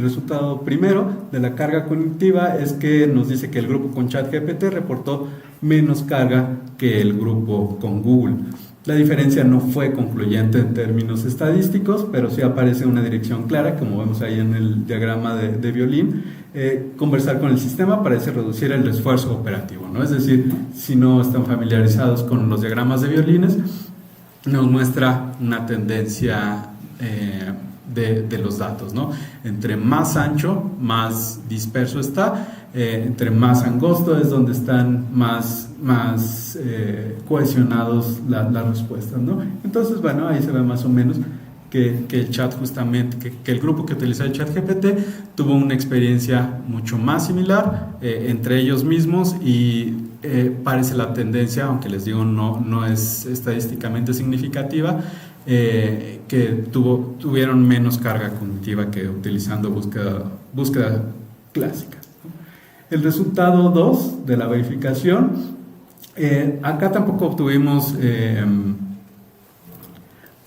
resultado primero de la carga cognitiva es que nos dice que el grupo con ChatGPT reportó menos carga que el grupo con Google. La diferencia no fue concluyente en términos estadísticos, pero sí aparece una dirección clara, como vemos ahí en el diagrama de violín. Conversar con el sistema parece reducir el esfuerzo operativo, ¿no? Es decir, si no están familiarizados con los diagramas de violines, nos muestra una tendencia de los datos, ¿no? Entre más ancho, más disperso está, entre más angosto es donde están más cohesionados las respuestas, ¿no? Entonces, bueno, ahí se ve más o menos que el chat justamente, que el grupo que utiliza el chat GPT tuvo una experiencia mucho más similar entre ellos mismos y parece la tendencia, aunque les digo no es estadísticamente significativa, que tuvieron menos carga cognitiva que utilizando búsqueda clásica. El resultado 2 de la verificación, acá tampoco obtuvimos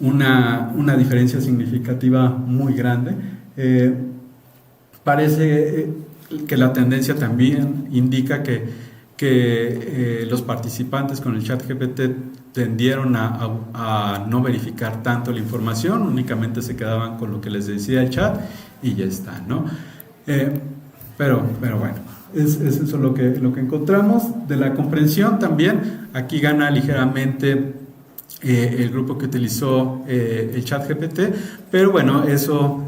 una diferencia significativa muy grande. Parece que la tendencia también indica que los participantes con el chat GPT tendieron a no verificar tanto la información, únicamente se quedaban con lo que les decía el chat y ya está, ¿no? Pero bueno, es eso lo que encontramos. De la comprensión también, aquí gana ligeramente el grupo que utilizó el chat GPT, pero bueno, eso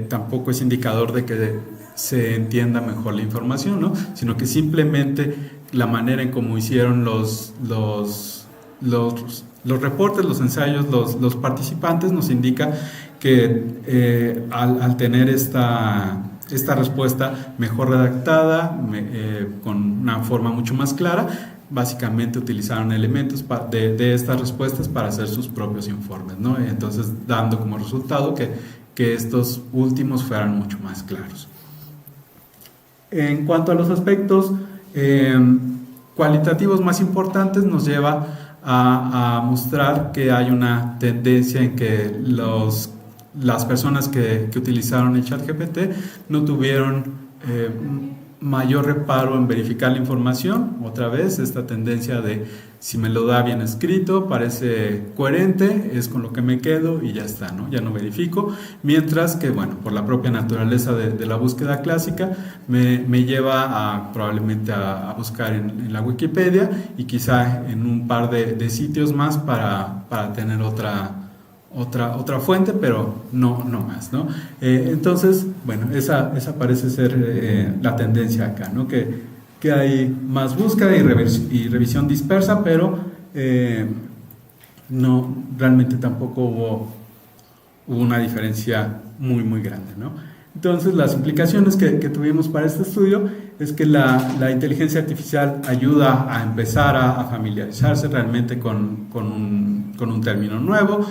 tampoco es indicador de que se entienda mejor la información, ¿no? Sino que simplemente la manera en cómo hicieron los reportes, los ensayos, los participantes nos indica que al tener esta respuesta mejor redactada, con una forma mucho más clara, básicamente utilizaron elementos de estas respuestas para hacer sus propios informes, ¿no? Entonces, dando como resultado que estos últimos fueran mucho más claros. En cuanto a los aspectos cualitativos más importantes, nos lleva a mostrar que hay una tendencia en que las personas que utilizaron el ChatGPT no tuvieron mayor reparo en verificar la información. Otra vez, esta tendencia de si me lo da bien escrito, parece coherente, es con lo que me quedo y ya está, ¿no? Ya no verifico. Mientras que, bueno, por la propia naturaleza de la búsqueda clásica, me lleva probablemente a buscar en la Wikipedia y quizá en un par de sitios más para tener otra fuente, pero no más, ¿no? Entonces, bueno, esa parece ser la tendencia acá, ¿no? Que hay más búsqueda y revisión dispersa, pero no, realmente tampoco hubo una diferencia muy grande, ¿no? Entonces, las implicaciones que tuvimos para este estudio es que la inteligencia artificial ayuda a empezar a familiarizarse realmente con un término nuevo,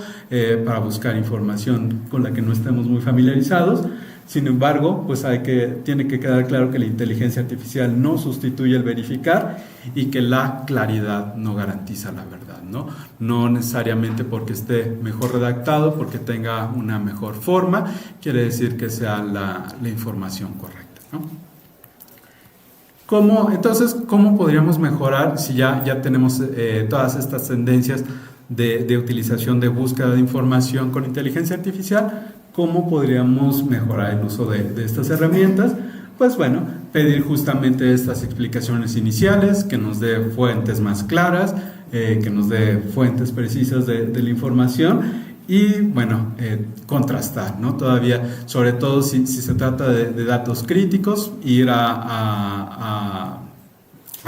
para buscar información con la que no estemos muy familiarizados. Sin embargo, pues tiene que quedar claro que la inteligencia artificial no sustituye el verificar y que la claridad no garantiza la verdad, ¿no? No necesariamente porque esté mejor redactado, porque tenga una mejor forma, quiere decir que sea la información correcta, ¿no? Entonces, ¿cómo podríamos mejorar si ya tenemos todas estas tendencias de utilización de búsqueda de información con inteligencia artificial? ¿Cómo podríamos mejorar el uso de estas herramientas? pues bueno, pedir justamente estas explicaciones iniciales, que nos dé fuentes más claras, que nos dé fuentes precisas de la información y, bueno, contrastar, ¿no? Todavía, sobre todo si se trata de datos críticos, ir a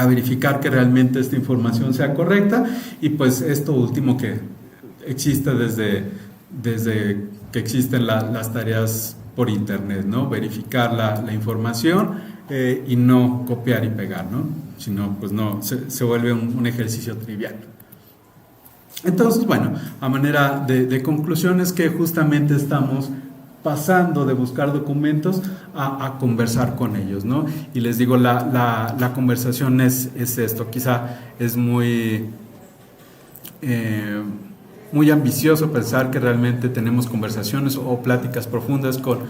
verificar que realmente esta información sea correcta y pues esto último que existe desde que existen las tareas por internet, ¿no? Verificar la información y no copiar y pegar, ¿no? Sino pues no, se vuelve un ejercicio trivial. Entonces, bueno, a manera de conclusión es que justamente estamos pasando de buscar documentos a conversar con ellos, ¿no? Y les digo, la conversación es esto, quizá es muy ambicioso pensar que realmente tenemos conversaciones o pláticas profundas con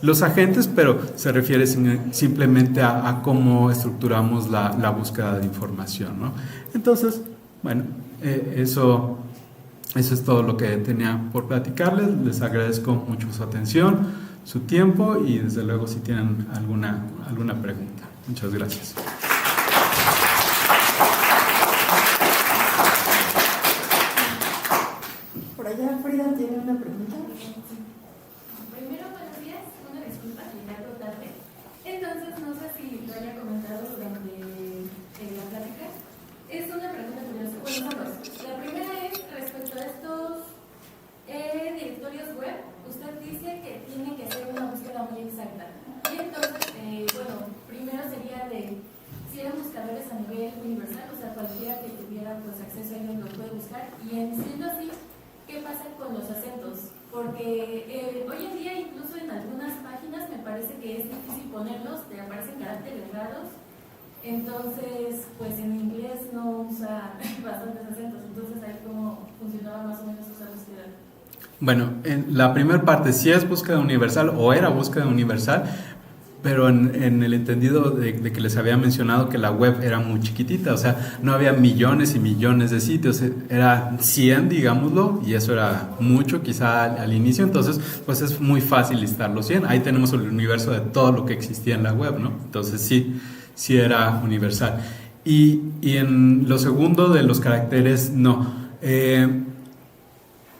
los agentes, pero se refiere simplemente a cómo estructuramos la búsqueda de información, ¿no? Entonces, bueno, eso es todo lo que tenía por platicarles. Les agradezco mucho su atención, su tiempo y desde luego si tienen alguna pregunta. Muchas gracias. Por allá Frida tiene una pregunta. Primero, buenos días. Una disculpa, llegué algo tarde. Entonces, no sé si lo haya comentado durante la plática. Es una pregunta curiosa. Bueno, son dos. La primera es respecto a estos directorios web. Usted dice que tiene que hacer una búsqueda muy exacta. Y entonces, bueno, primero sería si eran buscadores a nivel universal, o sea, cualquiera que tuviera pues acceso a ellos lo puede buscar. Y siendo así, ¿qué pasa con los acentos? Porque hoy en día, incluso en algunas páginas, me parece que es difícil ponerlos, te aparecen caracteres raros. Entonces, pues en inglés no usa bastantes acentos. Entonces, ahí cómo funcionaba más o menos esa búsqueda. Bueno, en la primera parte sí es búsqueda universal o era búsqueda universal, pero en el entendido de que les había mencionado que la web era muy chiquitita, o sea, no había millones y millones de sitios, era 100, digámoslo, y eso era mucho quizá al inicio, entonces pues es muy fácil listar los 100, ahí tenemos el universo de todo lo que existía en la web, ¿no? Entonces sí era universal. Y en lo segundo de los caracteres, no.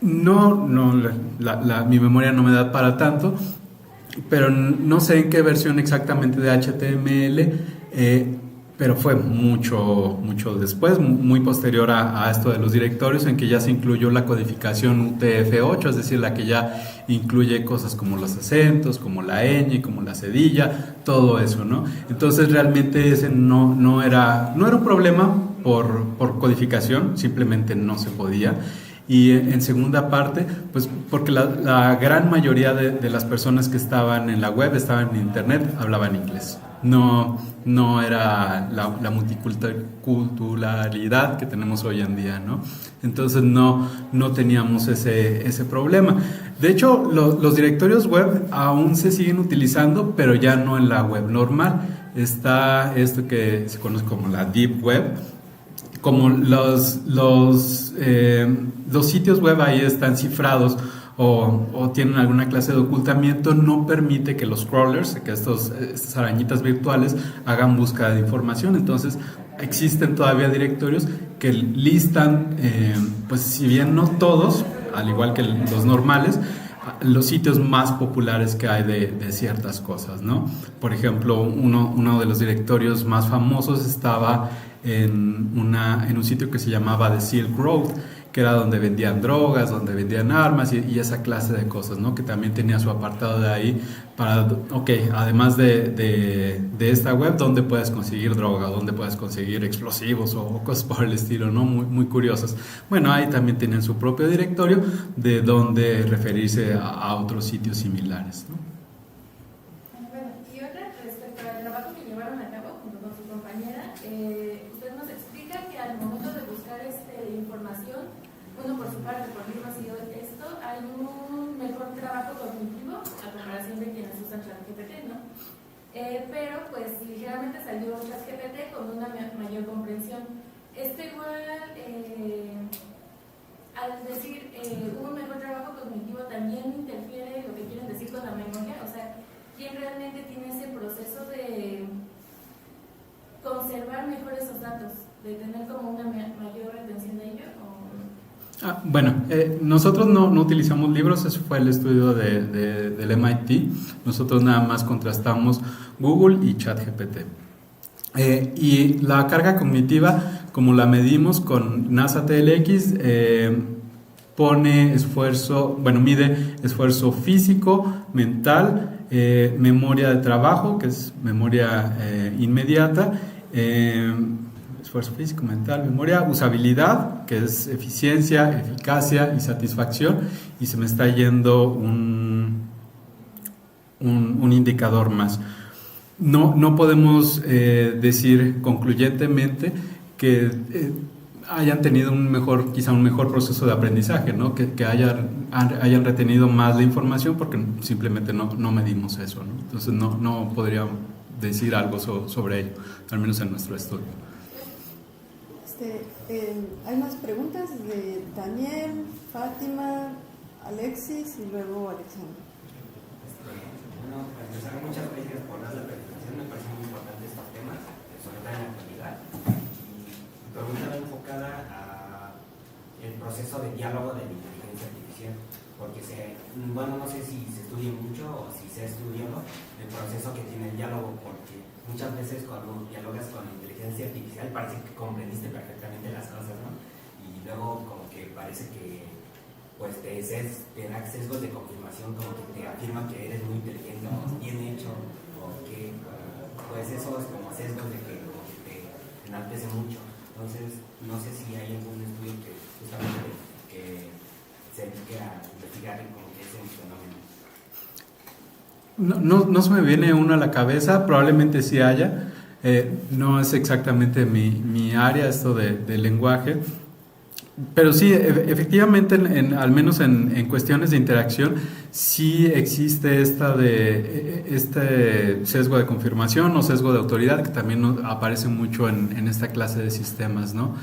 Mi memoria no me da para tanto, pero no sé en qué versión exactamente de HTML, pero fue mucho después, muy posterior a esto de los directorios, en que ya se incluyó la codificación UTF-8, es decir, la que ya incluye cosas como los acentos, como la ñ, como la cedilla, todo eso, ¿no? Entonces realmente ese no era un problema por codificación, simplemente no se podía. Y en segunda parte, pues porque la gran mayoría de las personas que estaban en la web, estaban en internet, hablaban inglés. No era la multiculturalidad que tenemos hoy en día, ¿no? Entonces no teníamos ese problema. De hecho, los directorios web aún se siguen utilizando, pero ya no en la web normal. Está esto que se conoce como la Deep Web. Como los sitios web ahí están cifrados o tienen alguna clase de ocultamiento, no permite que los crawlers, que estas arañitas virtuales, hagan búsqueda de información. Entonces existen todavía directorios que listan, pues si bien no todos, al igual que los normales, los sitios más populares que hay de ciertas cosas, ¿no? Por ejemplo, uno de los directorios más famosos estaba en un sitio que se llamaba The Silk Road, que era donde vendían drogas, donde vendían armas y esa clase de cosas, ¿no? Que también tenía su apartado de ahí para, además de esta web, ¿dónde puedes conseguir droga? ¿Dónde puedes conseguir explosivos o cosas por el estilo, ¿no? Muy, muy curiosas. Bueno, ahí también tienen su propio directorio de donde referirse a otros sitios similares, ¿no? Bueno, y otra respecto al trabajo que llevaron a cabo junto con su compañera, usted nos explica que al momento de buscar información, uno por su parte, por libros y esto, hay un mejor trabajo cognitivo a comparación de quienes usan ChatGPT, ¿no? Pero pues ligeramente salió ChatGPT con una mayor comprensión. Esto igual, al decir un mejor trabajo cognitivo, también interfiere lo que quieren decir con la memoria, o sea, ¿quién realmente tiene ese proceso de conservar mejor esos datos, de tener como una mayor retención de ello. Bueno, nosotros no utilizamos libros, ese fue el estudio del MIT. Nosotros nada más contrastamos Google y ChatGPT. Y la carga cognitiva, como la medimos con NASA TLX, mide esfuerzo físico, mental, memoria de trabajo, que es memoria inmediata, esfuerzo físico, mental, memoria, usabilidad, que es eficiencia, eficacia y satisfacción, y se me está yendo un indicador más. No podemos decir concluyentemente que hayan tenido quizá un mejor proceso de aprendizaje, ¿no? Que hayan retenido más la información, porque simplemente no medimos eso, ¿no? Entonces no podría decir algo sobre ello, al menos en nuestro estudio. Hay más preguntas de Daniel, Fátima, Alexis y luego Alexander. Bueno, para empezar, muchas gracias por la presentación. Me parece muy importante estos temas, sobre todo en la actualidad. Mi pregunta va enfocada al proceso de diálogo de la inteligencia artificial, porque no sé si se estudia mucho o si se ha estudiado el proceso que tiene el diálogo, porque muchas veces cuando dialogas con la inteligencia artificial parece que comprendiste perfectamente las cosas, ¿no? Y luego como que parece que pues te da sesgos de confirmación, como que te afirma que eres muy inteligente o bien hecho, o que pues esos como sesgos de que como que te enaltece mucho. Entonces no sé si hay algún estudio que justamente que se dedique a investigar como que ese fenómeno. No se me viene uno a la cabeza, probablemente sí haya. No es exactamente mi área esto del lenguaje, pero sí, efectivamente, al menos en cuestiones de interacción, sí existe este sesgo de confirmación o sesgo de autoridad, que también aparece mucho en esta clase de sistemas, ¿no?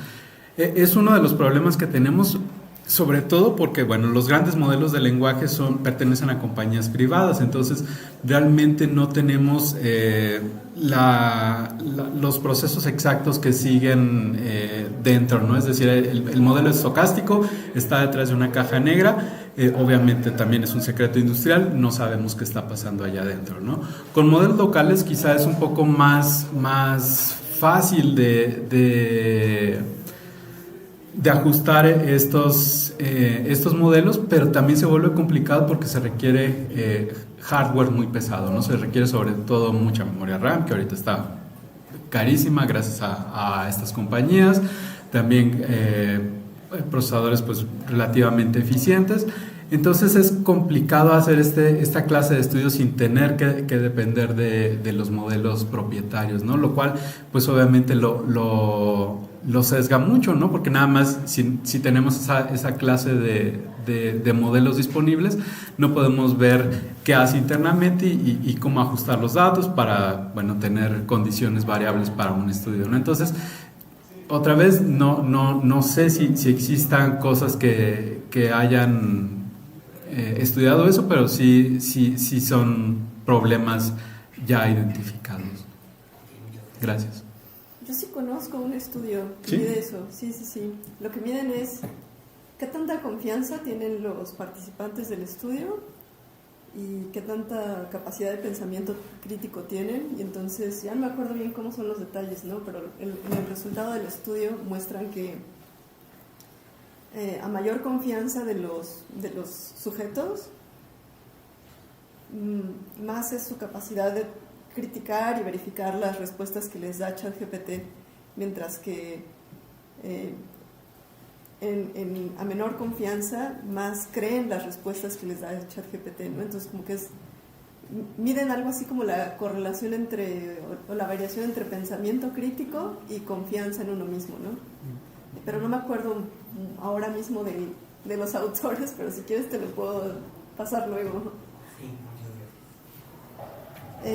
Es uno de los problemas que tenemos, sobre todo porque, bueno, los grandes modelos de lenguaje pertenecen a compañías privadas, entonces realmente no tenemos los procesos exactos que siguen dentro, ¿no? Es decir, el modelo estocástico está detrás de una caja negra, obviamente también es un secreto industrial, no sabemos qué está pasando allá adentro, ¿no? Con modelos locales quizá es un poco más fácil de ajustar estos modelos, pero también se vuelve complicado porque se requiere hardware muy pesado, ¿no? Se requiere sobre todo mucha memoria RAM, que ahorita está carísima gracias a estas compañías, también procesadores pues relativamente eficientes. Entonces es complicado hacer esta clase de estudios sin tener que depender de los modelos propietarios, ¿no? Lo cual pues obviamente lo sesga mucho, ¿no? Porque nada más si tenemos esa clase de modelos disponibles, no podemos ver qué hace internamente y cómo ajustar los datos para, bueno, tener condiciones variables para un estudio, ¿no? Entonces, otra vez, no sé si existan cosas que hayan estudiado eso, pero sí son problemas ya identificados. Gracias. Yo sí conozco un estudio que ¿Sí? mide eso, sí. Lo que miden es qué tanta confianza tienen los participantes del estudio y qué tanta capacidad de pensamiento crítico tienen, y entonces ya no me acuerdo bien cómo son los detalles, ¿no? Pero en el resultado del estudio muestran que a mayor confianza de los sujetos, más es su capacidad de criticar y verificar las respuestas que les da ChatGPT, mientras que a menor confianza más creen las respuestas que les da ChatGPT, ¿no? Entonces como que miden algo así como la correlación o la variación entre pensamiento crítico y confianza en uno mismo, ¿no? Pero no me acuerdo ahora mismo de los autores, pero si quieres te lo puedo pasar luego. Sí,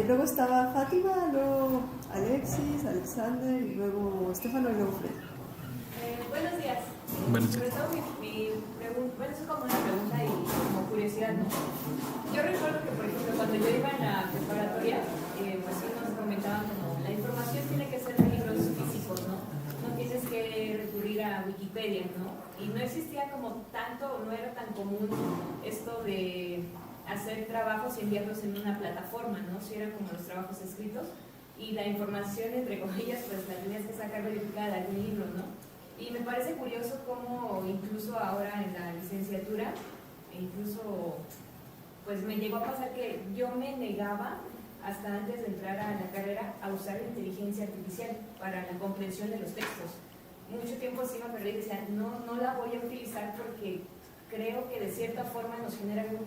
Luego estaba Fátima, luego Alexis, Alexander, y luego Estefano y luego Fred. Buenos días. Buenos días. Sobre todo mi pregunta, bueno, es como una pregunta y como curiosidad, ¿no? Yo recuerdo que, por ejemplo, cuando yo iba en la preparatoria, tanto, no era tan común esto de hacer trabajos y enviarlos en una plataforma, ¿no? Si eran como los trabajos escritos y la información, entre comillas, pues la tenías que sacar verificada de algún libro, ¿no? Y me parece curioso cómo incluso ahora en la licenciatura, incluso pues me llegó a pasar que yo me negaba hasta antes de entrar a la carrera a usar la inteligencia artificial para la comprensión de los textos. Mucho tiempo sí me perdí y decía, no la voy a utilizar porque creo que de cierta forma nos genera un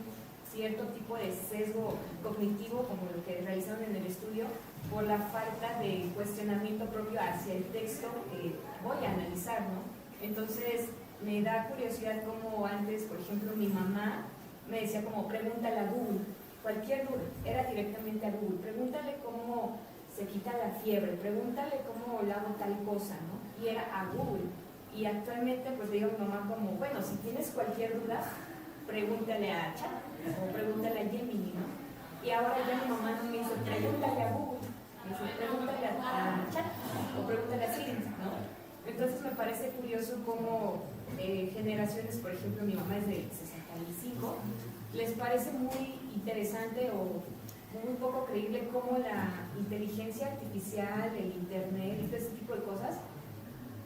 cierto tipo de sesgo cognitivo, como lo que realizaron en el estudio, por la falta de cuestionamiento propio hacia el texto que voy a analizar, ¿no? Entonces, me da curiosidad cómo antes, por ejemplo, mi mamá me decía como, pregúntale a Google, cualquier duda, era directamente a Google, pregúntale cómo se quita la fiebre, pregúntale cómo lavo tal cosa, ¿no? Y era a Google. Y actualmente, pues le digo a mi mamá como, bueno, si tienes cualquier duda, pregúntale a Chat o pregúntale a Gemini, ¿no? Y ahora ya mi mamá no me dice, pregúntale a Google, me dice, pregúntale a Chat o pregúntale a Siri, ¿no? Entonces me parece curioso cómo generaciones, por ejemplo, mi mamá es de 65, les parece muy interesante o muy poco creíble cómo la inteligencia artificial, el internet y todo ese tipo de cosas,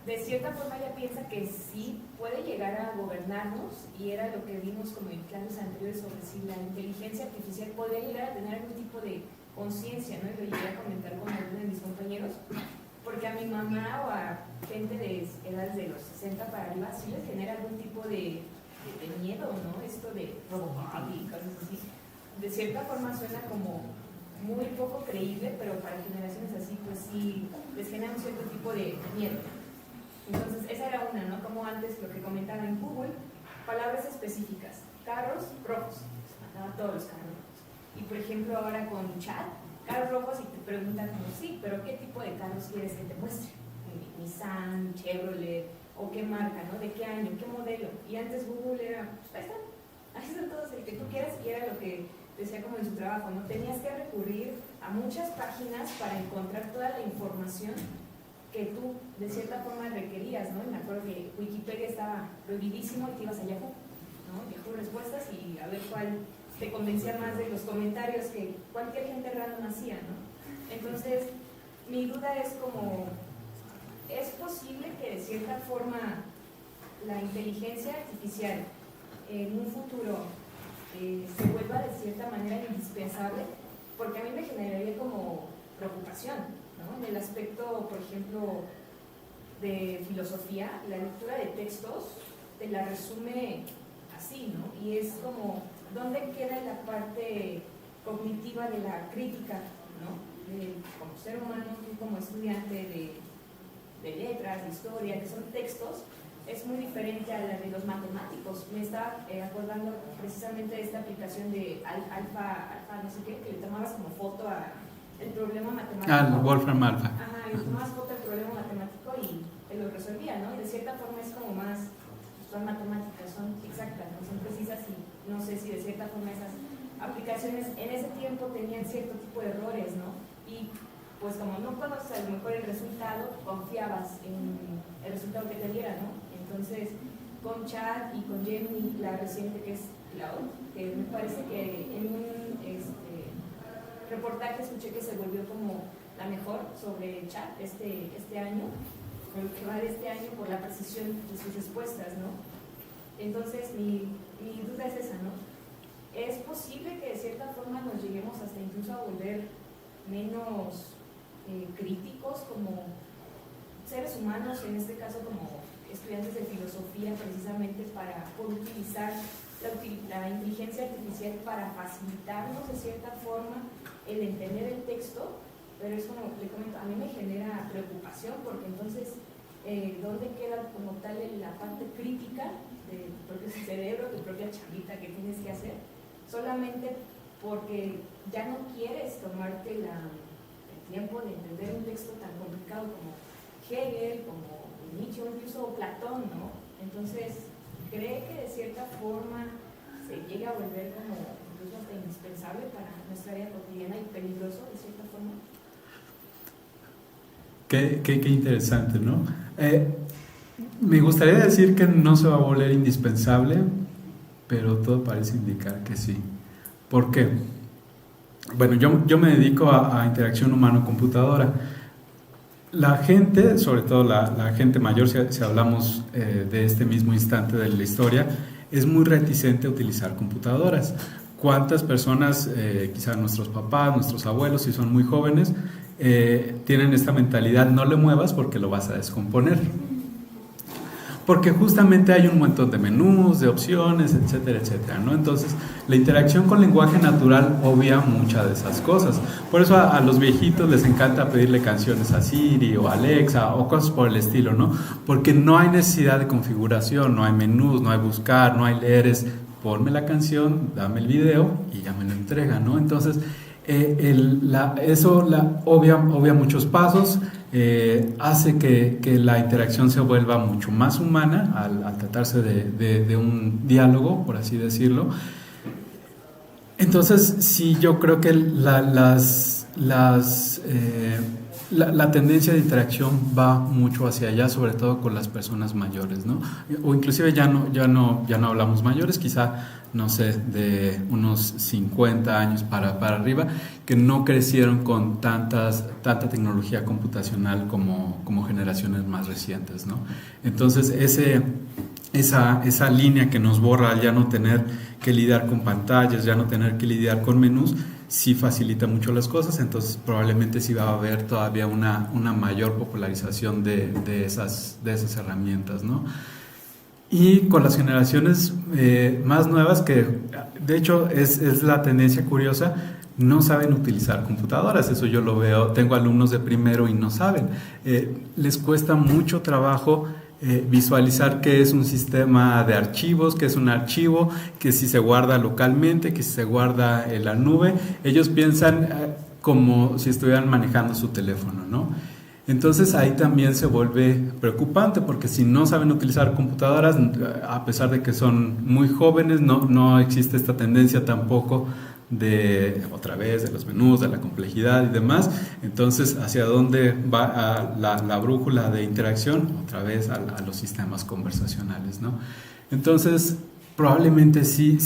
de cierta forma ella piensa que sí puede llegar a gobernarnos, y era lo que vimos como en clases anteriores sobre si la inteligencia artificial podría llegar a tener algún tipo de conciencia, ¿no? Y lo llegué a comentar con algunos de mis compañeros, porque a mi mamá o a gente de edades de los 60 para arriba sí les genera algún tipo de miedo, ¿no? Esto de robótica y cosas así. De cierta forma suena como muy poco creíble, pero para generaciones así, pues sí les genera un cierto tipo de miedo. Entonces, esa era una, ¿no? Como antes lo que comentaba en Google, palabras específicas, carros rojos, se mandaba todos los carros rojos. Y por ejemplo, ahora con chat, carros rojos, y te preguntan como, sí, pero ¿qué tipo de carros quieres que te muestre? Nissan, Chevrolet, o qué marca, ¿no? ¿De qué año? ¿Qué modelo? Y antes Google era, pues, ahí están todos, el que tú quieras, y era lo que decía como en su trabajo, ¿no? Tenías que recurrir a muchas páginas para encontrar toda la información que tú de cierta forma requerías, ¿no? Me acuerdo que Wikipedia estaba prohibidísimo y te ibas a Yahoo, ¿no? Yahoo Respuestas, y a ver cuál te convencía más de los comentarios que cualquier gente random hacía, ¿no? Entonces, mi duda es como, ¿es posible que de cierta forma la inteligencia artificial en un futuro se vuelva de cierta manera indispensable? Porque a mí me generaría como preocupación, ¿no? En el aspecto, por ejemplo, de filosofía, la lectura de textos te la resume así, ¿no? Y es como, ¿dónde queda la parte cognitiva de la crítica, ¿no? Como ser humano, tú como estudiante de letras, de historia, que son textos, es muy diferente a la de los matemáticos. Me estaba acordando precisamente de esta aplicación de alfa, no sé qué, que le tomabas como foto a el problema matemático. Ah, Wolfram Alpha. Ajá, y le tomabas foto al problema matemático y te lo resolvía, ¿no? Y de cierta forma es como más, son matemáticas, son exactas, ¿no? Son precisas, y no sé si de cierta forma esas aplicaciones en ese tiempo tenían cierto tipo de errores, ¿no? Y pues como no conoces a lo mejor el resultado, confiabas en el resultado que te diera, ¿no? Entonces, con Chat y con Gemini, la reciente que es Cloud, que me parece que en un reportaje escuché que se volvió como la mejor sobre Chat este año, con lo que va de este año, por la precisión de sus respuestas, ¿no? Entonces, mi duda es esa, ¿no? ¿Es posible que de cierta forma nos lleguemos hasta incluso a volver menos críticos como seres humanos, en este caso como estudiantes de filosofía, precisamente para poder utilizar la inteligencia artificial para facilitarnos de cierta forma el entender el texto? Pero es como le comento, a mí me genera preocupación, porque entonces ¿dónde queda como tal la parte crítica del propio cerebro, tu propia chambita que tienes que hacer, solamente porque ya no quieres tomarte el tiempo de entender un texto tan complicado como Hegel, como Nietzsche o incluso Platón, ¿no? Entonces, ¿cree que de cierta forma se llega a volver como incluso hasta indispensable para nuestra vida cotidiana y peligroso de cierta forma? Qué interesante, ¿no? Me gustaría decir que no se va a volver indispensable, pero todo parece indicar que sí. ¿Por qué? Bueno, yo me dedico a interacción humano-computadora. La gente, sobre todo la gente mayor, si hablamos de este mismo instante de la historia, es muy reticente a utilizar computadoras. ¿Cuántas personas, quizás nuestros papás, nuestros abuelos, si son muy jóvenes, tienen esta mentalidad, no le muevas porque lo vas a descomponer? Porque justamente hay un montón de menús, de opciones, etcétera, etcétera, ¿no? Entonces, la interacción con lenguaje natural obvia muchas de esas cosas. Por eso a los viejitos les encanta pedirle canciones a Siri o a Alexa o cosas por el estilo, ¿no? Porque no hay necesidad de configuración, no hay menús, no hay buscar, no hay leer, es ponme la canción, dame el video y ya me lo entrega, ¿no? Entonces, eso obvia muchos pasos, hace que la interacción se vuelva mucho más humana al tratarse de un diálogo, por así decirlo. Entonces, sí, yo creo que la tendencia de interacción va mucho hacia allá, sobre todo con las personas mayores, ¿no? O inclusive ya no hablamos mayores, quizá, no sé, de unos 50 años para arriba, que no crecieron con tanta tecnología computacional como generaciones más recientes, ¿no? Entonces, esa línea que nos borra al ya no tener que lidiar con pantallas, ya no tener que lidiar con menús, sí facilita mucho las cosas. Entonces probablemente sí va a haber todavía una mayor popularización de esas herramientas, ¿no? Y con las generaciones más nuevas, que de hecho es la tendencia curiosa, no saben utilizar computadoras. Eso yo lo veo, tengo alumnos de primero y no saben, les cuesta mucho trabajo visualizar qué es un sistema de archivos, qué es un archivo, que si se guarda localmente, que si se guarda en la nube. Ellos piensan como si estuvieran manejando su teléfono, ¿no? Entonces ahí también se vuelve preocupante, porque si no saben utilizar computadoras, a pesar de que son muy jóvenes, no existe esta tendencia tampoco de los menús, de la complejidad y demás. Entonces, ¿hacia dónde va la brújula de interacción? Otra vez a los sistemas conversacionales, ¿no? Entonces, probablemente sí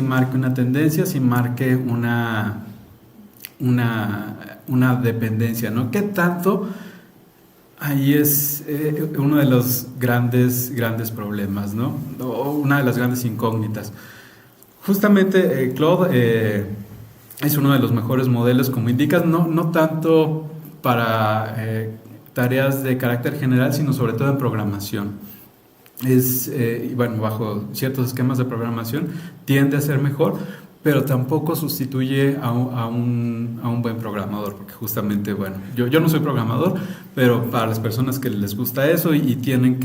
marque una tendencia, sí marque una dependencia, ¿no? ¿Qué tanto? Ahí es uno de los grandes problemas, ¿no? O una de las grandes incógnitas. Justamente Claude es uno de los mejores modelos, como indicas, no tanto para tareas de carácter general, sino sobre todo en programación. Bajo ciertos esquemas de programación tiende a ser mejor, pero tampoco sustituye a un buen programador, porque justamente, yo no soy programador, pero para las personas que les gusta eso y tienen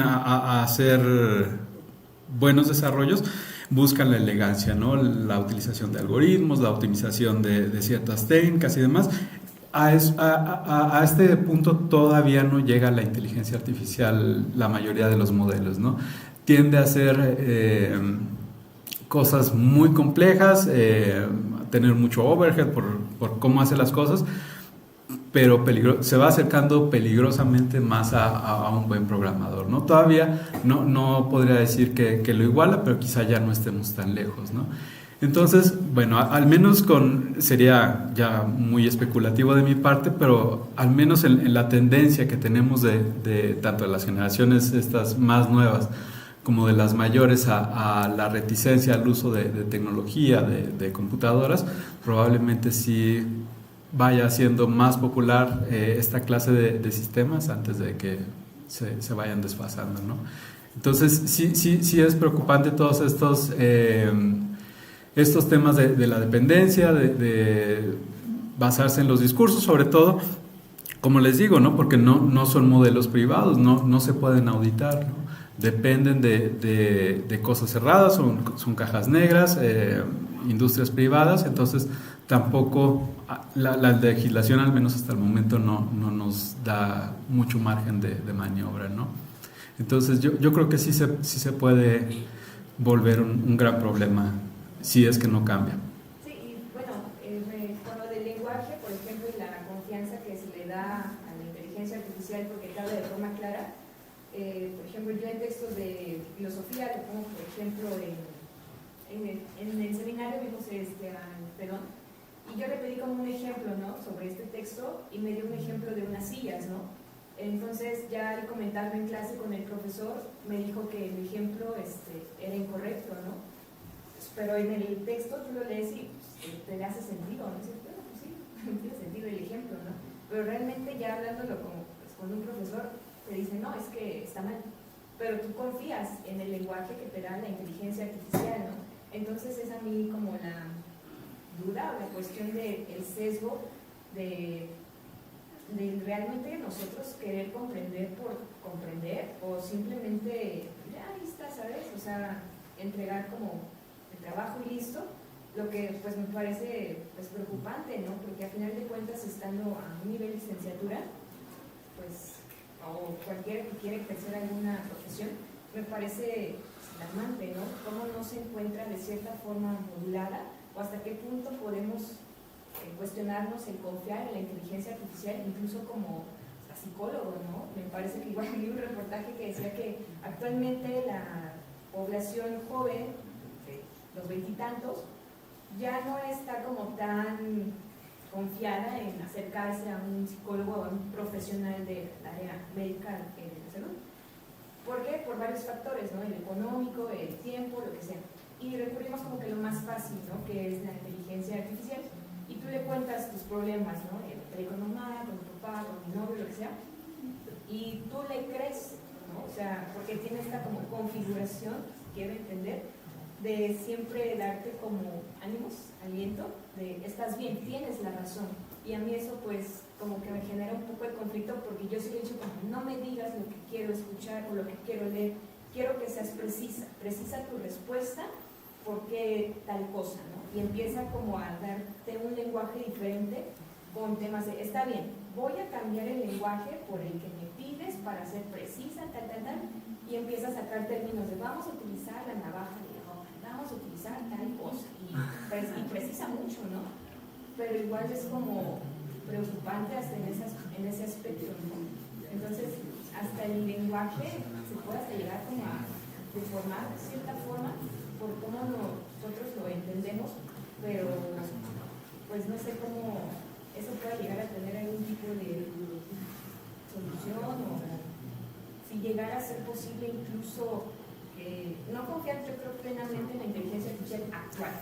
a hacer buenos desarrollos, buscan la elegancia, ¿no? La utilización de algoritmos, la optimización de ciertas técnicas y demás. A este punto todavía no llega la inteligencia artificial, la mayoría de los modelos, ¿no? Tiende a hacer cosas muy complejas, tener mucho overhead por cómo hace las cosas, pero se va acercando peligrosamente más a un buen programador, ¿no? Todavía no podría decir que lo iguala, pero quizá ya no estemos tan lejos, ¿no? Entonces, al menos sería ya muy especulativo de mi parte, pero al menos en la tendencia que tenemos de tanto de las generaciones estas más nuevas como de las mayores a la reticencia al uso de tecnología, de computadoras, probablemente sí vaya siendo más popular esta clase de sistemas antes de que se vayan desfasando, ¿no? Entonces sí es preocupante todos estos temas de la dependencia, de basarse en los discursos, sobre todo, como les digo, ¿no? Porque no son modelos privados, no se pueden auditar, ¿no? Dependen de cosas cerradas, son cajas negras, industrias privadas. Entonces tampoco la legislación, al menos hasta el momento, no nos da mucho margen de maniobra, ¿no? Entonces yo creo que sí se puede volver un gran problema si es que no cambia. Sí, y con lo del lenguaje, por ejemplo, y la confianza que se le da a la inteligencia inteligencia artificial porque te habla de forma clara. Por ejemplo, yo en textos de filosofía le pongo, por ejemplo, en el seminario vimos a Perón, y yo le pedí como un ejemplo, ¿no?, sobre este texto, y me dio un ejemplo de unas sillas, ¿no? Entonces, ya al comentarlo en clase con el profesor, me dijo que el ejemplo era incorrecto, ¿no? Pero en el texto tú lo lees y pues, te hace sentido, ¿no? Bueno, pues sí, tiene sentido el ejemplo, ¿no? Pero realmente ya hablándolo con un profesor, te dice, no, es que está mal. Pero tú confías en el lenguaje que te da la inteligencia artificial, ¿no? Entonces es a mí como la duda o la cuestión del sesgo de realmente nosotros querer comprender por comprender o simplemente, ya ahí está, ¿sabes? O sea, entregar como el trabajo y listo, lo que pues me parece pues preocupante, ¿no? Porque a final de cuentas, estando a un nivel de licenciatura, pues, o cualquiera que quiera ejercer alguna profesión, me parece alarmante, ¿no? Cómo no se encuentra de cierta forma modulada o hasta qué punto podemos cuestionarnos el confiar en la inteligencia artificial, incluso como psicólogo, ¿no? Me parece que igual vi un reportaje que decía que actualmente la población joven, de los veintitantos, ya no está como tan confiada en acercarse a un psicólogo o a un profesional del área médica de la salud. ¿Por qué? Por varios factores, ¿no? El económico, el tiempo, lo que sea. Y recurrimos como que lo más fácil, ¿no? Que es la inteligencia artificial. Y tú le cuentas tus problemas, ¿no? Peleé con mamá, con tu papá, con mi novio, lo que sea. Y tú le crees, ¿no? O sea, porque tiene esta como configuración, quiero entender, de siempre darte como ánimos, aliento, de estás bien, tienes la razón. Y a mí eso pues como que me genera un poco de conflicto porque yo sí le he dicho como no me digas lo que quiero escuchar o lo que quiero leer, quiero que seas precisa tu respuesta porque tal cosa, ¿no? Y empieza como a darte un lenguaje diferente con temas de, está bien, voy a cambiar el lenguaje por el que me pides para ser precisa, tal, y empieza a sacar términos de vamos a utilizar la navaja de ropa, vamos a utilizar tal cosa, y precisa mucho, ¿no? Pero igual es como preocupante hasta en ese aspecto, ¿no? Entonces, hasta el lenguaje se puede hasta llegar como a deformar de cierta forma por cómo nosotros lo entendemos, pero pues no sé cómo eso puede llegar a tener algún tipo de solución o si llegara a ser posible incluso no confiar, yo creo, plenamente en la inteligencia artificial actual.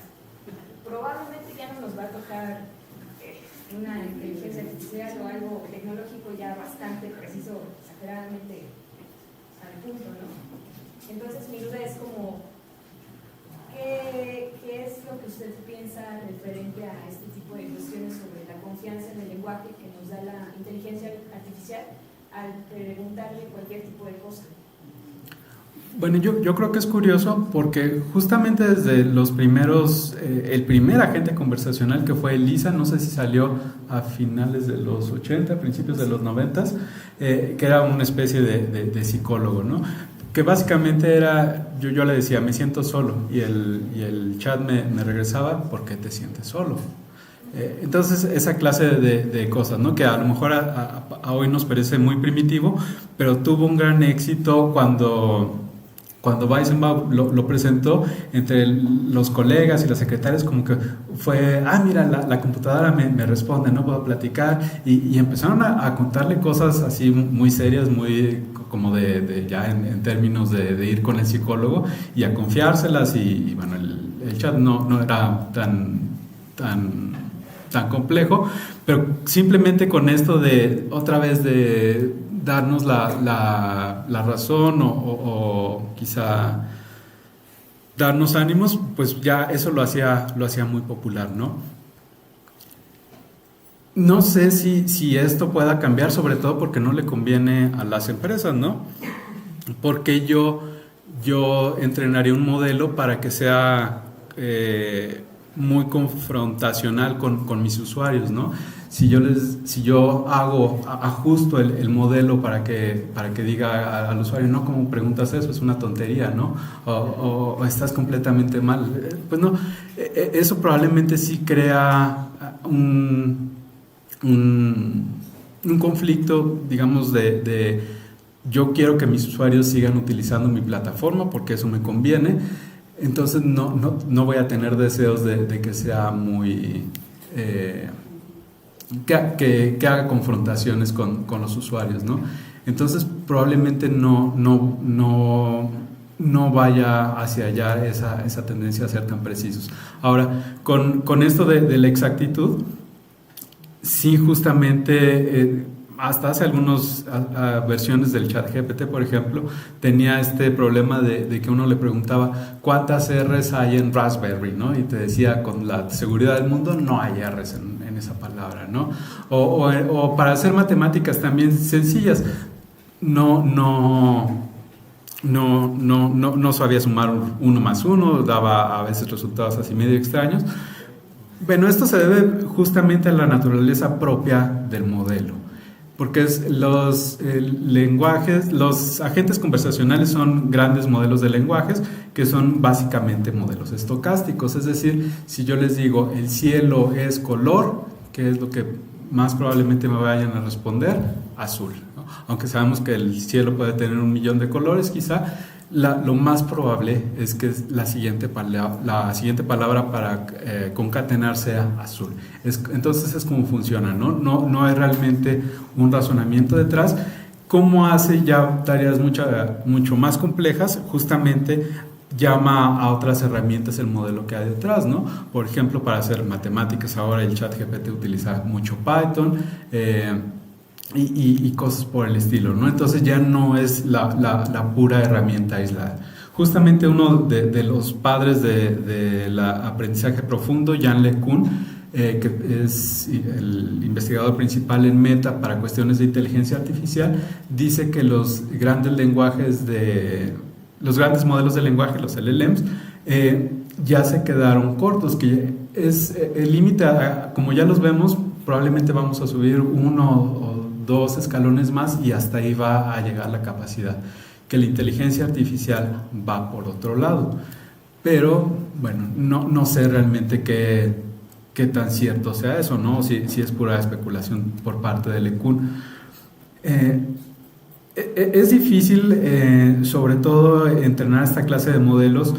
Probablemente ya no nos va a tocar una inteligencia artificial o algo tecnológico ya bastante preciso, exageradamente al punto, ¿no? Entonces mi duda es como, ¿qué es lo que usted piensa referente a este tipo de cuestiones sobre la confianza en el lenguaje que nos da la inteligencia artificial al preguntarle cualquier tipo de cosa? Bueno, yo creo que es curioso porque justamente desde los primeros, el primer agente conversacional que fue Elisa, no sé si salió a finales de los 80, principios de los 90, que era una especie de psicólogo, ¿no? Que básicamente era, yo le decía, me siento solo, y el chat me regresaba, ¿por qué te sientes solo? Entonces, esa clase de cosas, ¿no? Que a lo mejor a hoy nos parece muy primitivo, pero tuvo un gran éxito cuando Weizenbaum lo presentó entre los colegas y las secretarias, como que fue, mira, la computadora me responde, no puedo platicar, y empezaron a contarle cosas así muy serias, muy como de ya en términos de ir con el psicólogo y a confiárselas, y bueno, el chat no era tan complejo, pero simplemente con esto de otra vez de darnos la razón o quizá darnos ánimos, pues ya eso lo hacía muy popular, ¿no? No sé si esto pueda cambiar, sobre todo porque no le conviene a las empresas, ¿no? Porque yo entrenaría un modelo para que sea muy confrontacional con mis usuarios, ¿no? Si yo ajusto el modelo para que diga al usuario, no, ¿cómo preguntas eso? Es una tontería, ¿no? O estás completamente mal. Pues no, eso probablemente sí crea un conflicto, digamos, de yo quiero que mis usuarios sigan utilizando mi plataforma porque eso me conviene, entonces no voy a tener deseos de que sea muy... que haga confrontaciones con los usuarios, ¿no? Entonces probablemente no vaya hacia allá esa tendencia a ser tan precisos. Ahora, con esto de la exactitud, sí, justamente hasta hace algunas versiones del ChatGPT, por ejemplo, tenía este problema de que uno le preguntaba cuántas R's hay en Raspberry, ¿no? Y te decía, con la seguridad del mundo, no hay R's en esa palabra, ¿no? O para hacer matemáticas también sencillas, no sabía sumar 1 más 1, daba a veces resultados así medio extraños. Bueno, esto se debe justamente a la naturaleza propia del modelo, porque los lenguajes, los agentes conversacionales son grandes modelos de lenguajes que son básicamente modelos estocásticos, es decir, si yo les digo el cielo es color, ¿qué es lo que más probablemente me vayan a responder? Azul, ¿no? Aunque sabemos que el cielo puede tener 1.000.000 de colores, quizá lo más probable es que la siguiente palabra para concatenar sea azul. Entonces es como funciona, ¿no? No hay realmente un razonamiento detrás. ¿Cómo hace ya tareas mucho más complejas? Justamente llama a otras herramientas el modelo que hay detrás, ¿no? Por ejemplo, para hacer matemáticas ahora el ChatGPT utiliza mucho Python y cosas por el estilo, ¿no? Entonces ya no es la pura herramienta aislada. Justamente uno de los padres del aprendizaje profundo, Yann LeCun, que es el investigador principal en Meta para cuestiones de inteligencia artificial, dice que los grandes modelos de lenguaje, los LLMs, ya se quedaron cortos, que es el límite, como ya los vemos, probablemente vamos a subir 1 o 2 escalones más y hasta ahí va a llegar la capacidad, que la inteligencia artificial va por otro lado. Pero, bueno, no sé realmente qué tan cierto sea eso, ¿no? Si es pura especulación por parte de LeCun. Es difícil, sobre todo, entrenar esta clase de modelos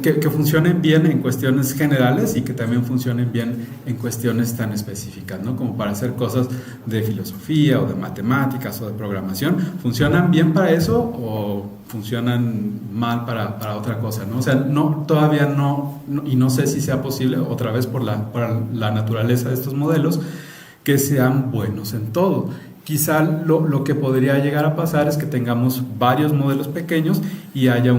que funcionen bien en cuestiones generales y que también funcionen bien en cuestiones tan específicas, ¿no? Como para hacer cosas de filosofía o de matemáticas o de programación. ¿Funcionan bien para eso o funcionan mal para otra cosa, ¿no? O sea, todavía no, y no sé si sea posible, otra vez por la naturaleza de estos modelos, que sean buenos en todo. Quizá lo que podría llegar a pasar es que tengamos varios modelos pequeños y haya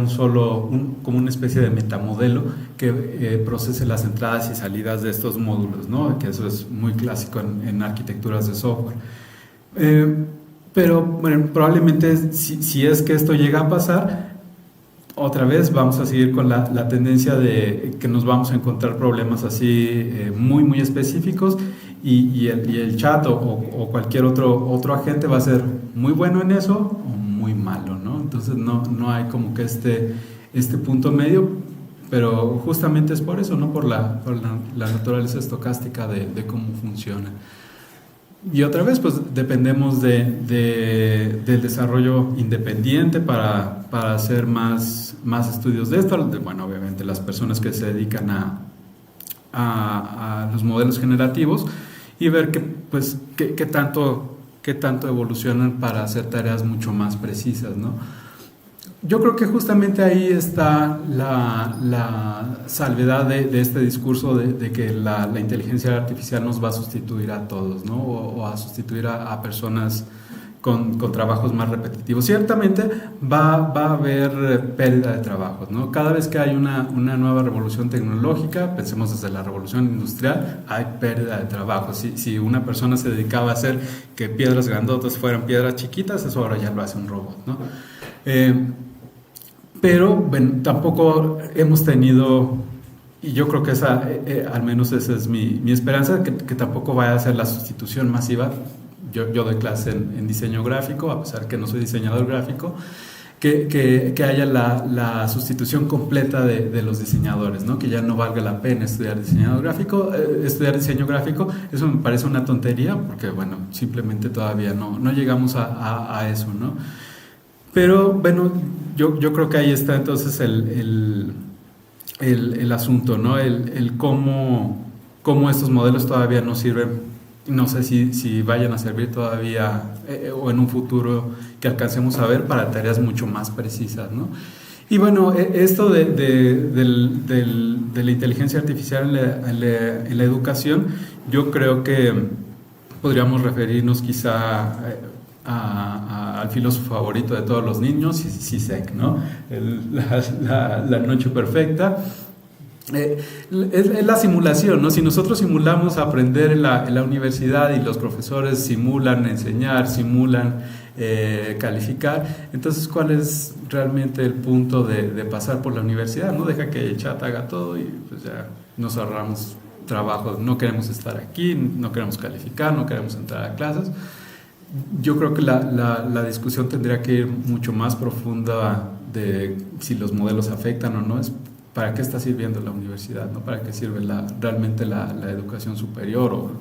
como una especie de metamodelo que procese las entradas y salidas de estos módulos, ¿no? Que eso es muy clásico en arquitecturas de software. Pero bueno, probablemente si es que esto llega a pasar, otra vez vamos a seguir con la tendencia de que nos vamos a encontrar problemas así muy, muy específicos. Y el chat o cualquier otro agente va a ser muy bueno en eso o muy malo, ¿no? Entonces no hay como que este punto medio, pero justamente es por eso, ¿no? Por la naturaleza estocástica de cómo funciona. Y otra vez, pues dependemos del desarrollo independiente para hacer más estudios de esto. Bueno, obviamente las personas que se dedican a los modelos generativos y ver qué tanto evolucionan para hacer tareas mucho más precisas, ¿no? Yo creo que justamente ahí está la salvedad de este discurso de que la inteligencia artificial nos va a sustituir a todos, ¿no? O a sustituir a personas con trabajos más repetitivos. Ciertamente va a haber pérdida de trabajos, ¿no? Cada vez que hay una nueva revolución tecnológica, pensemos desde la revolución industrial, hay pérdida de trabajo. Si una persona se dedicaba a hacer que piedras grandotas fueran piedras chiquitas, eso ahora ya lo hace un robot, ¿no? Pero bueno, tampoco hemos tenido, y yo creo que al menos esa es mi esperanza, que tampoco vaya a ser la sustitución masiva. Yo doy clase en diseño gráfico, a pesar que no soy diseñador gráfico, que haya la sustitución completa de los diseñadores, ¿no? Que ya no valga la pena estudiar diseño gráfico. Eso me parece una tontería porque, bueno, simplemente todavía no llegamos a eso, ¿no? Pero, bueno, yo creo que ahí está entonces el asunto, ¿no? El cómo estos modelos todavía no sirven. No sé si vayan a servir todavía o en un futuro que alcancemos a ver para tareas mucho más precisas, ¿no? Y bueno, esto de la inteligencia artificial en la educación, yo creo que podríamos referirnos quizá al filósofo favorito de todos los niños, Zizek, ¿no? La noche perfecta. Es la simulación, ¿no? Si nosotros simulamos aprender en la universidad y los profesores simulan enseñar, simulan calificar, entonces ¿cuál es realmente el punto de pasar por la universidad? No deja que el chat haga todo y pues ya nos ahorramos trabajo. No queremos estar aquí, no queremos calificar, no queremos entrar a clases. Yo creo que la discusión tendría que ir mucho más profunda de si los modelos afectan o no. Es ¿para qué está sirviendo la universidad? ¿No? ¿Para qué sirve realmente la educación superior o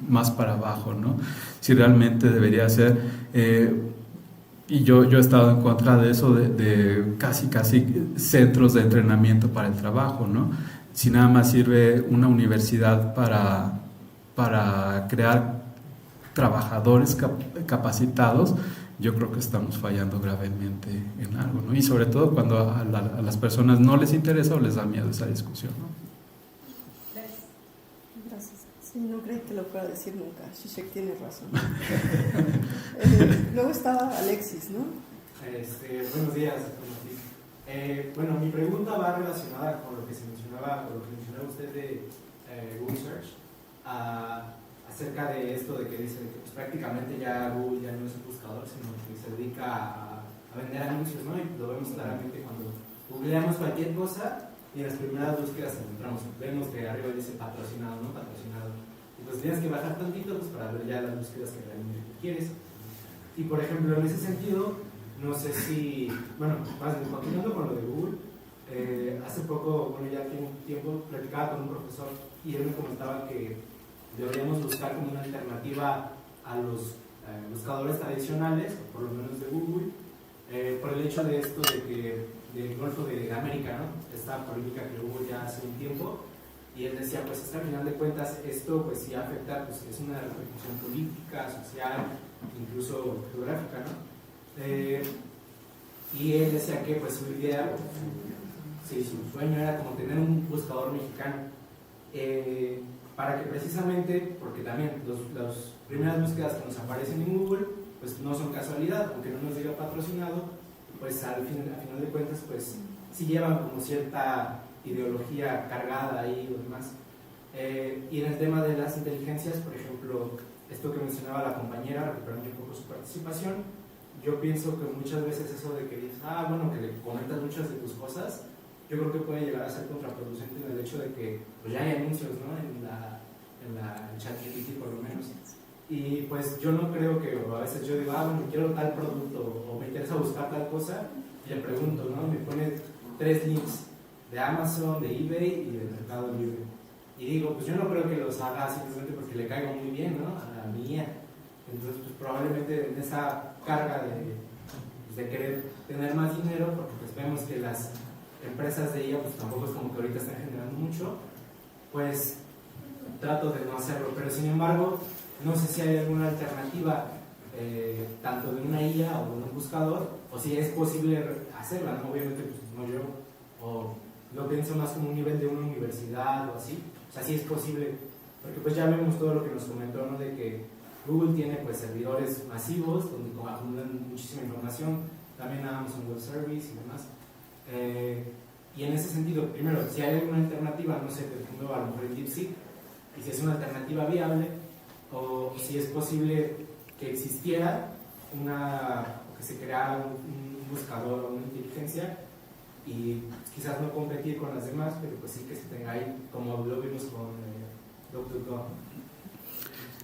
más para abajo? ¿No? Si realmente debería ser... y yo he estado en contra de eso, de casi centros de entrenamiento para el trabajo, ¿no? Si nada más sirve una universidad para crear trabajadores capacitados, yo creo que estamos fallando gravemente en algo, ¿no? Y sobre todo cuando a las personas no les interesa o les da miedo esa discusión, ¿no? Gracias. Sí, no creí que lo fuera a decir nunca. Zizek tiene razón. Luego estaba Alexis, ¿no? Buenos días. Bueno, mi pregunta va relacionada con lo que mencionaba usted de Google Search, acerca de esto de que dice que pues, prácticamente ya Google ya no es un buscador, sino que se dedica a vender anuncios, ¿no? Y lo vemos claramente cuando googleamos cualquier cosa y en las primeras búsquedas encontramos, vemos que arriba dice patrocinado, ¿no? Patrocinado. Y pues tienes que bajar tantito pues, para ver ya las búsquedas que realmente quieres. Y por ejemplo, en ese sentido, no sé si, bueno, más bien continuando con lo de Google, hace poco, bueno, ya tiene un tiempo, platicaba con un profesor y él me comentaba que deberíamos buscar como una alternativa a los buscadores tradicionales, o por lo menos de Google, por el hecho de esto de que del Golfo de América, ¿no? Esta política que hubo ya hace un tiempo, y él decía, pues hasta al final de cuentas esto pues sí afecta, pues es una repercusión política, social, incluso geográfica, ¿no? Y él decía que pues su idea, sí, su sueño era como tener un buscador mexicano, para que precisamente, porque también las primeras búsquedas que nos aparecen en Google pues no son casualidad, aunque no nos diga patrocinado, pues al final de cuentas pues sí llevan como cierta ideología cargada ahí y lo demás. Y en el tema de las inteligencias, por ejemplo, esto que mencionaba la compañera, recuperando un poco su participación, yo pienso que muchas veces eso de que dices, bueno, que le comentas muchas de tus cosas, yo creo que puede llegar a ser contraproducente en el hecho de que pues ya hay anuncios, ¿no? en ChatGPT por lo menos. Y pues yo no creo que, o a veces yo digo, bueno, quiero tal producto o me interesa buscar tal cosa, y le pregunto, ¿no? Me pone 3 links de Amazon, de eBay y del Mercado Libre. Y digo, pues yo no creo que los haga simplemente porque le caigo muy bien, ¿no? A la mía. Entonces, pues probablemente en esa carga de querer tener más dinero, porque pues vemos que las empresas de ella pues tampoco es como que ahorita están generando mucho, pues trato de no hacerlo. Pero sin embargo, no sé si hay alguna alternativa, tanto de una IA o de un buscador, o si es posible hacerla, ¿no? Obviamente pues no yo, o lo pienso más como un nivel de una universidad o así. O sea, sí es posible, porque pues ya vemos todo lo que nos comentó, ¿no? De que Google tiene pues servidores masivos donde acumulan muchísima información, también Amazon Web Service y demás. Y en ese sentido, primero, si hay alguna alternativa, no sé, por ejemplo, a lo mejor el DeepSeek, y si es una alternativa viable, o si es posible que existiera que se creara un buscador o una inteligencia, y quizás no competir con las demás, pero pues sí que se tenga ahí, como lo vimos con DuckDuckGo.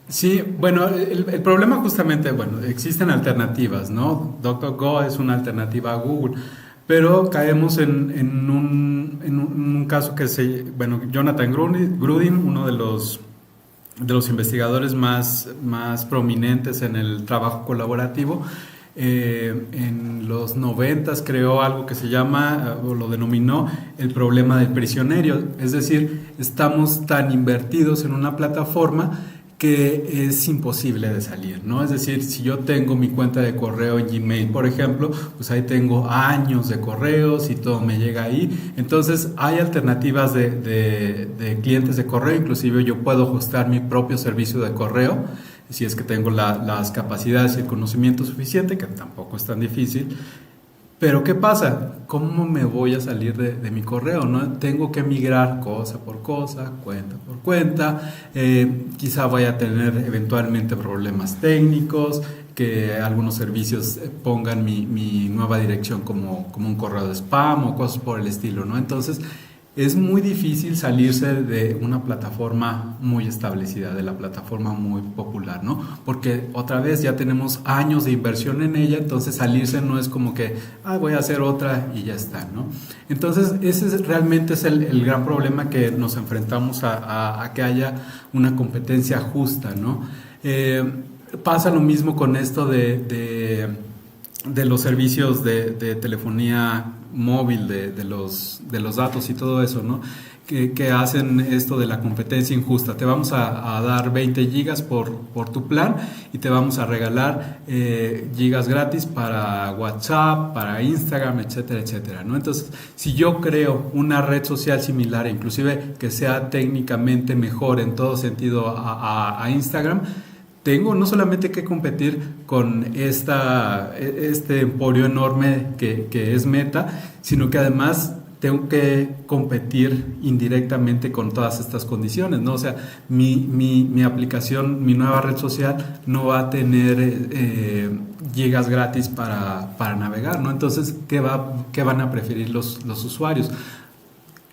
Sí, bueno, el problema justamente, bueno, existen alternativas, ¿no? DuckDuckGo es una alternativa a Google, pero caemos en un caso que bueno, Jonathan Grudem, uno de los investigadores más prominentes en el trabajo colaborativo, en los 90 creó algo que se llama, o lo denominó, el problema del prisionero. Es decir, estamos tan invertidos en una plataforma que es imposible de salir, ¿no? Es decir, si yo tengo mi cuenta de correo en Gmail, por ejemplo, pues ahí tengo años de correos y todo me llega ahí. Entonces, hay alternativas de clientes de correo, inclusive yo puedo hostar mi propio servicio de correo, si es que tengo las capacidades y el conocimiento suficiente, que tampoco es tan difícil. Pero ¿qué pasa? ¿Cómo me voy a salir de mi correo, no? Tengo que migrar cosa por cosa, cuenta por cuenta. Quizá vaya a tener eventualmente problemas técnicos, que algunos servicios pongan mi nueva dirección como un correo de spam o cosas por el estilo, ¿no? Entonces, es muy difícil salirse de una plataforma muy establecida, de la plataforma muy popular, ¿no? Porque otra vez ya tenemos años de inversión en ella, entonces salirse no es como que, voy a hacer otra y ya está, ¿no? Entonces ese realmente es el gran problema que nos enfrentamos a que haya una competencia justa, ¿no? Pasa lo mismo con esto de los servicios de telefonía móvil, de los datos y todo eso, ¿no? Que hacen esto de la competencia injusta. Te vamos a dar 20 gigas por tu plan y te vamos a regalar gigas gratis para WhatsApp, para Instagram, etcétera, etcétera, ¿no? Entonces, si yo creo una red social similar, inclusive que sea técnicamente mejor en todo sentido a Instagram, tengo no solamente que competir con este emporio enorme que es Meta, sino que además tengo que competir indirectamente con todas estas condiciones, ¿no? O sea, mi aplicación, mi nueva red social no va a tener gigas gratis para navegar, ¿no? Entonces, ¿qué van a preferir los usuarios?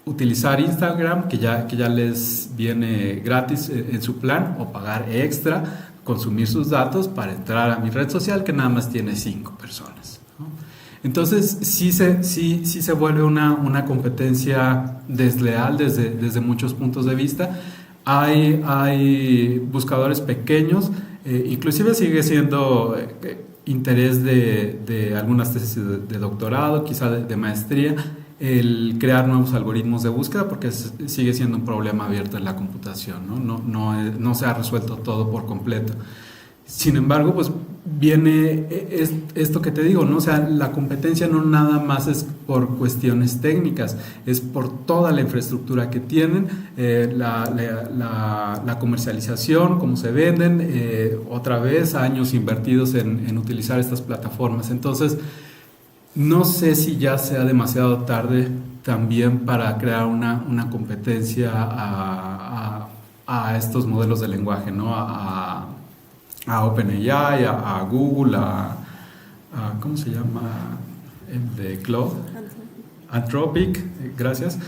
Utilizar Instagram, que ya les viene gratis en su plan, o pagar extra, consumir sus datos para entrar a mi red social que nada más tiene 5 personas, ¿no? Entonces sí se vuelve una competencia desleal desde muchos puntos de vista. Hay buscadores pequeños, inclusive sigue siendo interés de algunas tesis de doctorado, quizá de maestría, el crear nuevos algoritmos de búsqueda, porque sigue siendo un problema abierto en la computación, ¿no? No se ha resuelto todo por completo. Sin embargo, pues viene esto que te digo, ¿no? O sea, la competencia no nada más es por cuestiones técnicas, es por toda la infraestructura que tienen, la comercialización, cómo se venden, otra vez años invertidos en utilizar estas plataformas. Entonces, no sé si ya sea demasiado tarde también para crear una competencia a estos modelos de lenguaje, ¿no? A OpenAI, a Google, ¿cómo se llama? El de Claude. Anthropic, gracias.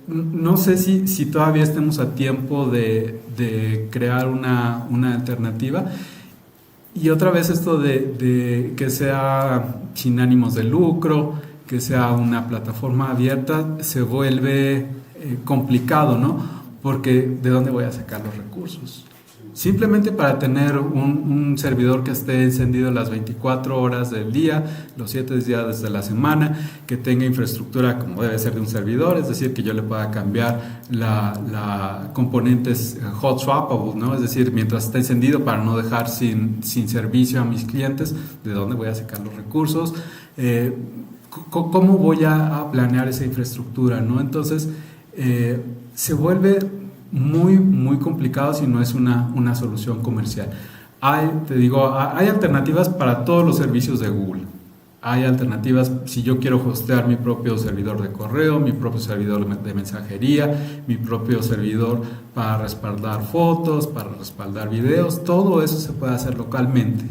No sé si todavía estemos a tiempo de crear una alternativa. Y otra vez esto de que sea sin ánimos de lucro, que sea una plataforma abierta, se vuelve complicado, ¿no? Porque ¿de dónde voy a sacar los recursos? Simplemente para tener un servidor que esté encendido las 24 horas del día, los 7 días de la semana, que tenga infraestructura como debe ser de un servidor, es decir, que yo le pueda cambiar la componentes hot swappable, ¿no? Es decir, mientras esté encendido para no dejar sin servicio a mis clientes, ¿de dónde voy a sacar los recursos? ¿Cómo voy a planear esa infraestructura, ¿no? Entonces, se vuelve muy complicado si no es una solución comercial. Hay alternativas para todos los servicios de Google. Hay alternativas si yo quiero hostear mi propio servidor de correo, mi propio servidor de mensajería, mi propio servidor para respaldar fotos, para respaldar videos. Todo eso se puede hacer localmente,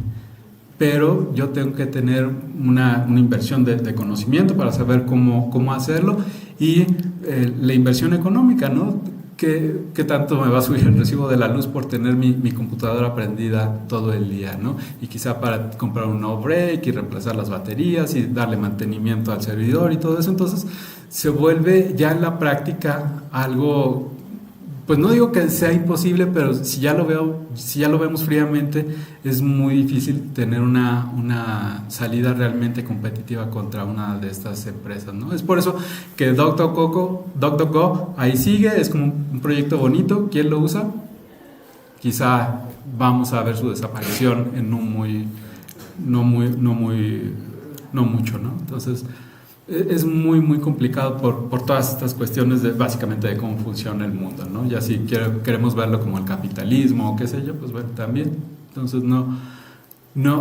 pero yo tengo que tener una inversión de conocimiento para saber cómo hacerlo, y la inversión económica, ¿no? ¿qué tanto me va a subir el recibo de la luz por tener mi computadora prendida todo el día, ¿no? Y quizá para comprar un no break y reemplazar las baterías y darle mantenimiento al servidor y todo eso. Entonces se vuelve ya en la práctica algo, pues no digo que sea imposible, pero si ya lo vemos fríamente, es muy difícil tener una salida realmente competitiva contra una de estas empresas, ¿no? Es por eso que DuckDuckGo ahí sigue, es como un proyecto bonito. ¿Quién lo usa? Quizá vamos a ver su desaparición en no mucho, ¿no? Entonces es muy muy complicado por todas estas cuestiones básicamente de cómo funciona el mundo, ¿no? Ya si queremos verlo como el capitalismo o qué sé yo, pues bueno, también. Entonces no,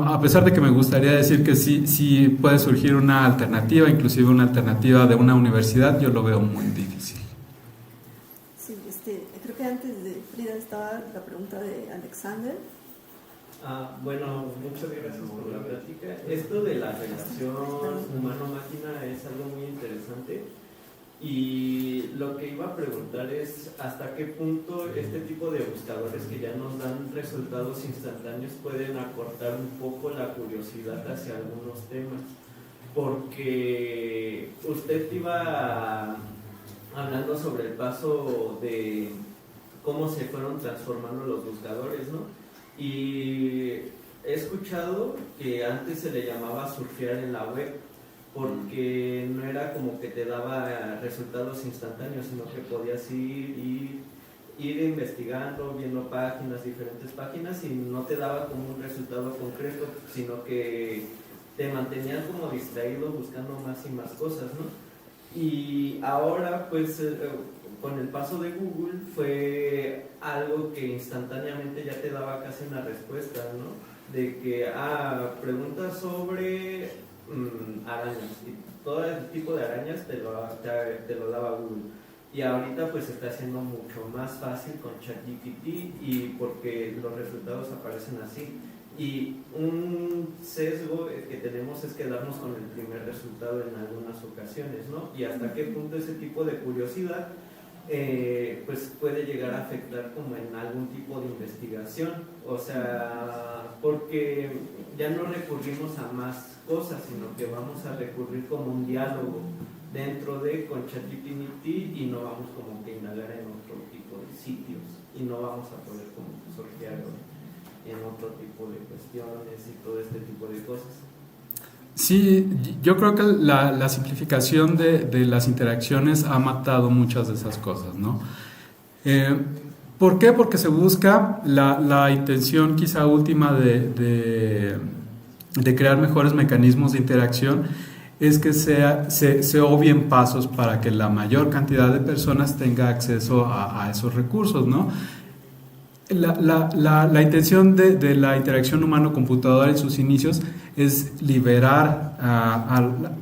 a pesar de que me gustaría decir que sí puede surgir una alternativa, inclusive una alternativa de una universidad, yo lo veo muy difícil. Sí, creo que antes de Frida estaba la pregunta de Alexander. Bueno, muchas gracias por la plática. Esto de la relación humano-máquina es algo muy interesante, y lo que iba a preguntar es hasta qué punto este tipo de buscadores que ya nos dan resultados instantáneos pueden acortar un poco la curiosidad hacia algunos temas, porque usted iba hablando sobre el paso de cómo se fueron transformando los buscadores, ¿no? Y he escuchado que antes se le llamaba surfear en la web, porque no era como que te daba resultados instantáneos, sino que podías ir investigando, viendo diferentes páginas, y no te daba como un resultado concreto, sino que te mantenías como distraído buscando más y más cosas, ¿no? Y ahora, pues, con el paso de Google fue algo que instantáneamente ya te daba casi una respuesta, ¿no? De que, preguntas sobre arañas, y todo el tipo de arañas te lo daba Google. Y ahorita pues se está haciendo mucho más fácil con ChatGPT, y porque los resultados aparecen así. Y un sesgo que tenemos es quedarnos con el primer resultado en algunas ocasiones, ¿no? Y hasta qué punto ese tipo de curiosidad pues puede llegar a afectar como en algún tipo de investigación, o sea, porque ya no recurrimos a más cosas, sino que vamos a recurrir como un diálogo dentro con ChatGPT, y no vamos como que indagar en otro tipo de sitios, y no vamos a poder como sortear en otro tipo de cuestiones y todo este tipo de cosas. Sí, yo creo que la simplificación de las interacciones ha matado muchas de esas cosas, ¿no? ¿Por qué? Porque se busca la intención quizá última de crear mejores mecanismos de interacción, es que se obvien pasos para que la mayor cantidad de personas tenga acceso a esos recursos, ¿no? La intención de la interacción humano-computadora en sus inicios es liberar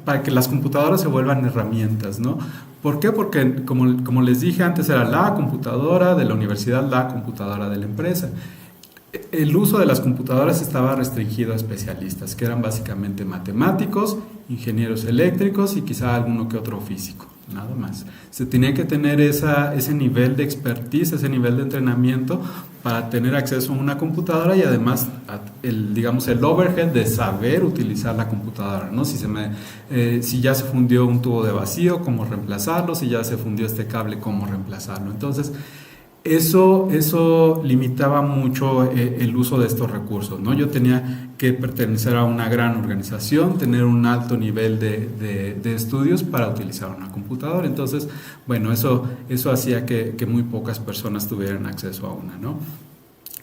para que las computadoras se vuelvan herramientas, ¿no? ¿Por qué? Porque como les dije antes, era la computadora de la universidad, la computadora de la empresa. El uso de las computadoras estaba restringido a especialistas, que eran básicamente matemáticos, ingenieros eléctricos y quizá alguno que otro físico, nada más. Se tenía que tener ese nivel de expertise, ese nivel de entrenamiento para tener acceso a una computadora, y además el overhead de saber utilizar la computadora, ¿no? Si ya se fundió un tubo de vacío, cómo reemplazarlo; si ya se fundió este cable, cómo reemplazarlo. Entonces eso limitaba mucho el uso de estos recursos, ¿no? Yo tenía que pertenecer a una gran organización, tener un alto nivel de estudios para utilizar una computadora. Entonces, bueno, eso hacía que muy pocas personas tuvieran acceso a una, ¿no?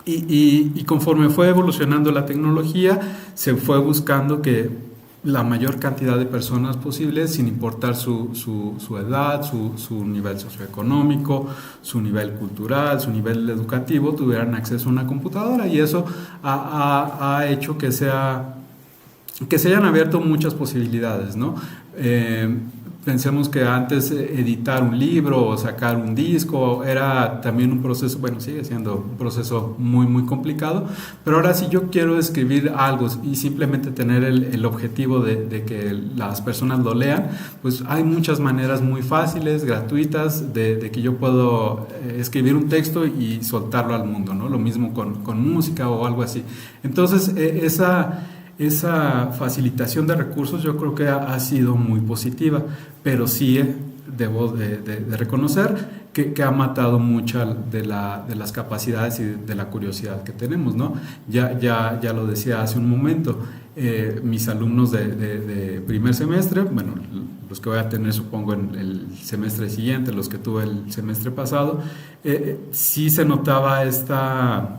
Y conforme fue evolucionando la tecnología, se fue buscando que la mayor cantidad de personas posible, sin importar su edad, su nivel socioeconómico, su nivel cultural, su nivel educativo, tuvieran acceso a una computadora. Y eso ha hecho que se hayan abierto muchas posibilidades, ¿no? Pensemos que antes editar un libro o sacar un disco era también un proceso, bueno, sigue siendo un proceso muy, muy complicado, pero ahora si yo quiero escribir algo y simplemente tener el objetivo de que las personas lo lean, pues hay muchas maneras muy fáciles, gratuitas, de que yo puedo escribir un texto y soltarlo al mundo, ¿no? Lo mismo con música o algo así. Entonces, esa facilitación de recursos yo creo que ha sido muy positiva, pero sí debo de reconocer que ha matado muchas de las capacidades y de la curiosidad que tenemos, ¿no? Ya lo decía hace un momento, mis alumnos de primer semestre, bueno, los que voy a tener supongo en el semestre siguiente, los que tuve el semestre pasado, sí se notaba esta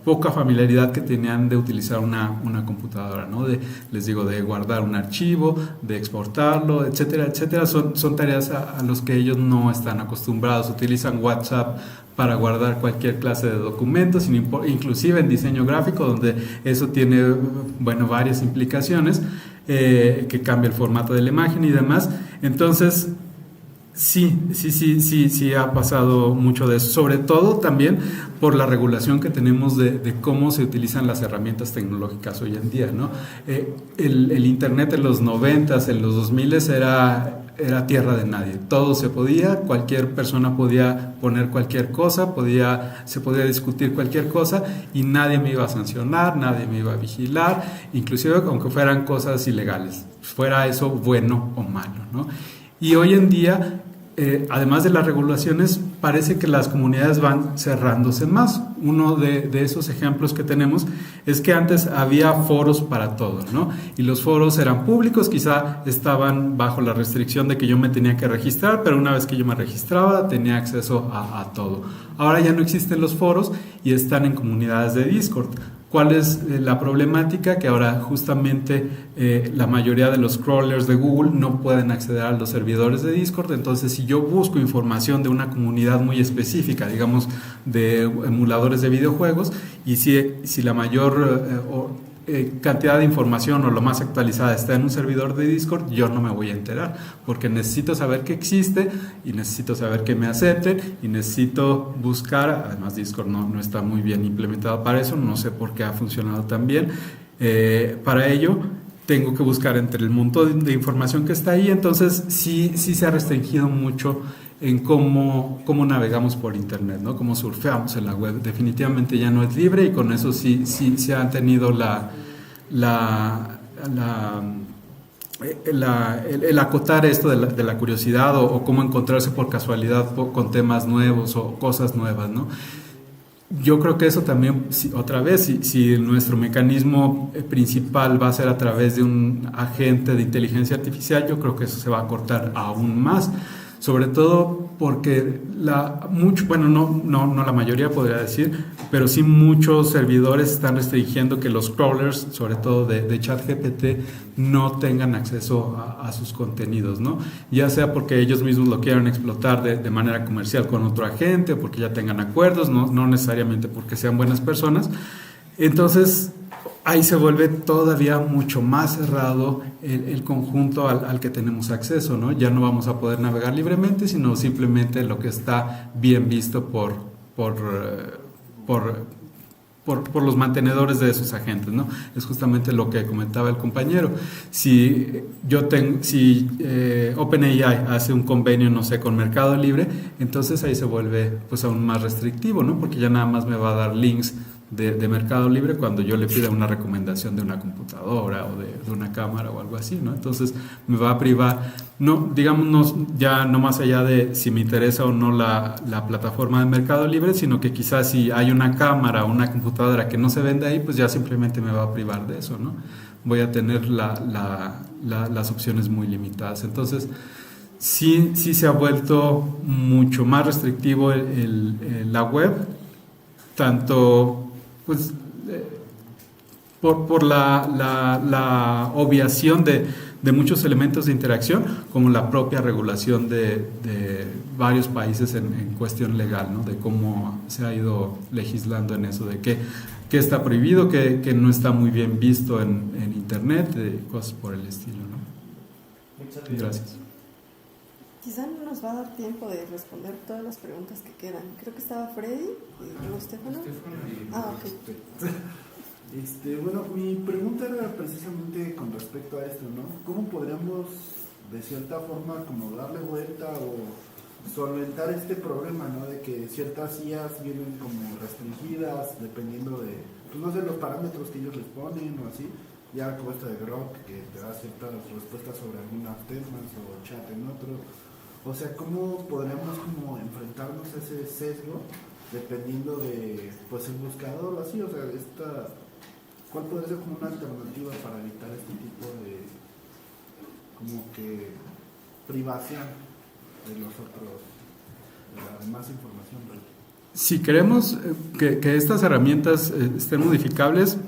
poca familiaridad que tenían de utilizar una computadora, ¿no? Les digo, de guardar un archivo, de exportarlo, etcétera, etcétera. Son tareas a los que ellos no están acostumbrados. Utilizan WhatsApp para guardar cualquier clase de documentos, inclusive en diseño gráfico, donde eso tiene, bueno, varias implicaciones, que cambia el formato de la imagen y demás. Entonces, sí ha pasado mucho de eso, sobre todo también por la regulación que tenemos de cómo se utilizan las herramientas tecnológicas hoy en día, ¿no? El Internet en los 90s, en los 2000s era tierra de nadie, todo se podía, cualquier persona podía poner cualquier cosa, se podía discutir cualquier cosa y nadie me iba a sancionar, nadie me iba a vigilar, inclusive aunque fueran cosas ilegales, fuera eso bueno o malo, ¿no? Y hoy en día, además de las regulaciones, parece que las comunidades van cerrándose más. Uno de esos ejemplos que tenemos es que antes había foros para todo, ¿no? Y los foros eran públicos, quizá estaban bajo la restricción de que yo me tenía que registrar, pero una vez que yo me registraba tenía acceso a todo. Ahora ya no existen los foros y están en comunidades de Discord. ¿Cuál es la problemática? Que ahora justamente la mayoría de los crawlers de Google no pueden acceder a los servidores de Discord. Entonces, si yo busco información de una comunidad muy específica, digamos de emuladores de videojuegos, y si la mayor cantidad de información o lo más actualizada está en un servidor de Discord, yo no me voy a enterar, porque necesito saber que existe y necesito saber que me acepten y necesito buscar. Además, Discord no está muy bien implementado para eso, no sé por qué ha funcionado tan bien. Para ello tengo que buscar entre el montón de información que está ahí. Entonces sí se ha restringido mucho en cómo navegamos por internet, ¿no? Cómo surfeamos en la web. Definitivamente ya no es libre, y con eso sí se han tenido el acotar esto de la curiosidad o cómo encontrarse por casualidad con temas nuevos o cosas nuevas, ¿no? Yo creo que eso también, si nuestro mecanismo principal va a ser a través de un agente de inteligencia artificial, yo creo que eso se va a cortar aún más. Sobre todo porque no la mayoría podría decir, pero sí muchos servidores están restringiendo que los crawlers, sobre todo de ChatGPT, no tengan acceso a sus contenidos, ¿no? Ya sea porque ellos mismos lo quieran explotar de manera comercial con otro agente, o porque ya tengan acuerdos, no necesariamente porque sean buenas personas. Entonces, ahí se vuelve todavía mucho más cerrado el conjunto al que tenemos acceso, ¿no? Ya no vamos a poder navegar libremente, sino simplemente lo que está bien visto por los mantenedores de esos agentes, ¿no? Es justamente lo que comentaba el compañero. Si OpenAI hace un convenio, no sé, con Mercado Libre, entonces ahí se vuelve pues aún más restrictivo, ¿no? Porque ya nada más me va a dar links de Mercado Libre cuando yo le pida una recomendación de una computadora o de una cámara o algo así, ¿no? Entonces me va a privar, ya no más allá de si me interesa o no la plataforma de Mercado Libre, sino que quizás si hay una cámara o una computadora que no se vende ahí, pues ya simplemente me va a privar de eso, ¿no? Voy a tener las opciones muy limitadas. Entonces sí se ha vuelto mucho más restrictivo la web, tanto pues por la obviación de muchos elementos de interacción, como la propia regulación de varios países en cuestión legal, ¿no? De cómo se ha ido legislando en eso, de qué está prohibido, que no está muy bien visto en internet, cosas por el estilo, ¿no? Muchas Gracias. Quizá no nos va a dar tiempo de responder todas las preguntas que quedan. Creo que estaba Freddy y luego Estefano. Ok. Bueno, mi pregunta era precisamente con respecto a esto, ¿no? ¿Cómo podríamos, de cierta forma, como darle vuelta o solventar este problema, ¿no? De que ciertas IAs vienen como restringidas dependiendo de, pues no sé, los parámetros que ellos les ponen o así. Ya como esto de Grok, que te da ciertas respuestas sobre algunos temas o chat en otro. O sea, ¿cómo podríamos como enfrentarnos a ese sesgo dependiendo de, pues, el buscador o así? O sea, ¿cuál podría ser como una alternativa para evitar este tipo de, como que, privación de los otros, de la demás información? Si queremos que estas herramientas estén modificables,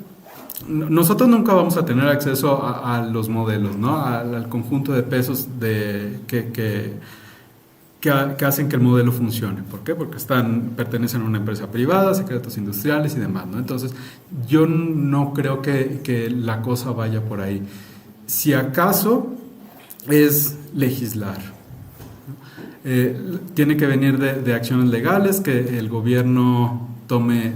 nosotros nunca vamos a tener acceso a los modelos, ¿no? Al conjunto de pesos que hacen que el modelo funcione. ¿Por qué? Porque pertenecen a una empresa privada, secretos industriales y demás, ¿no? Entonces, yo no creo que la cosa vaya por ahí. Si acaso es legislar, tiene que venir de acciones legales, que el gobierno tome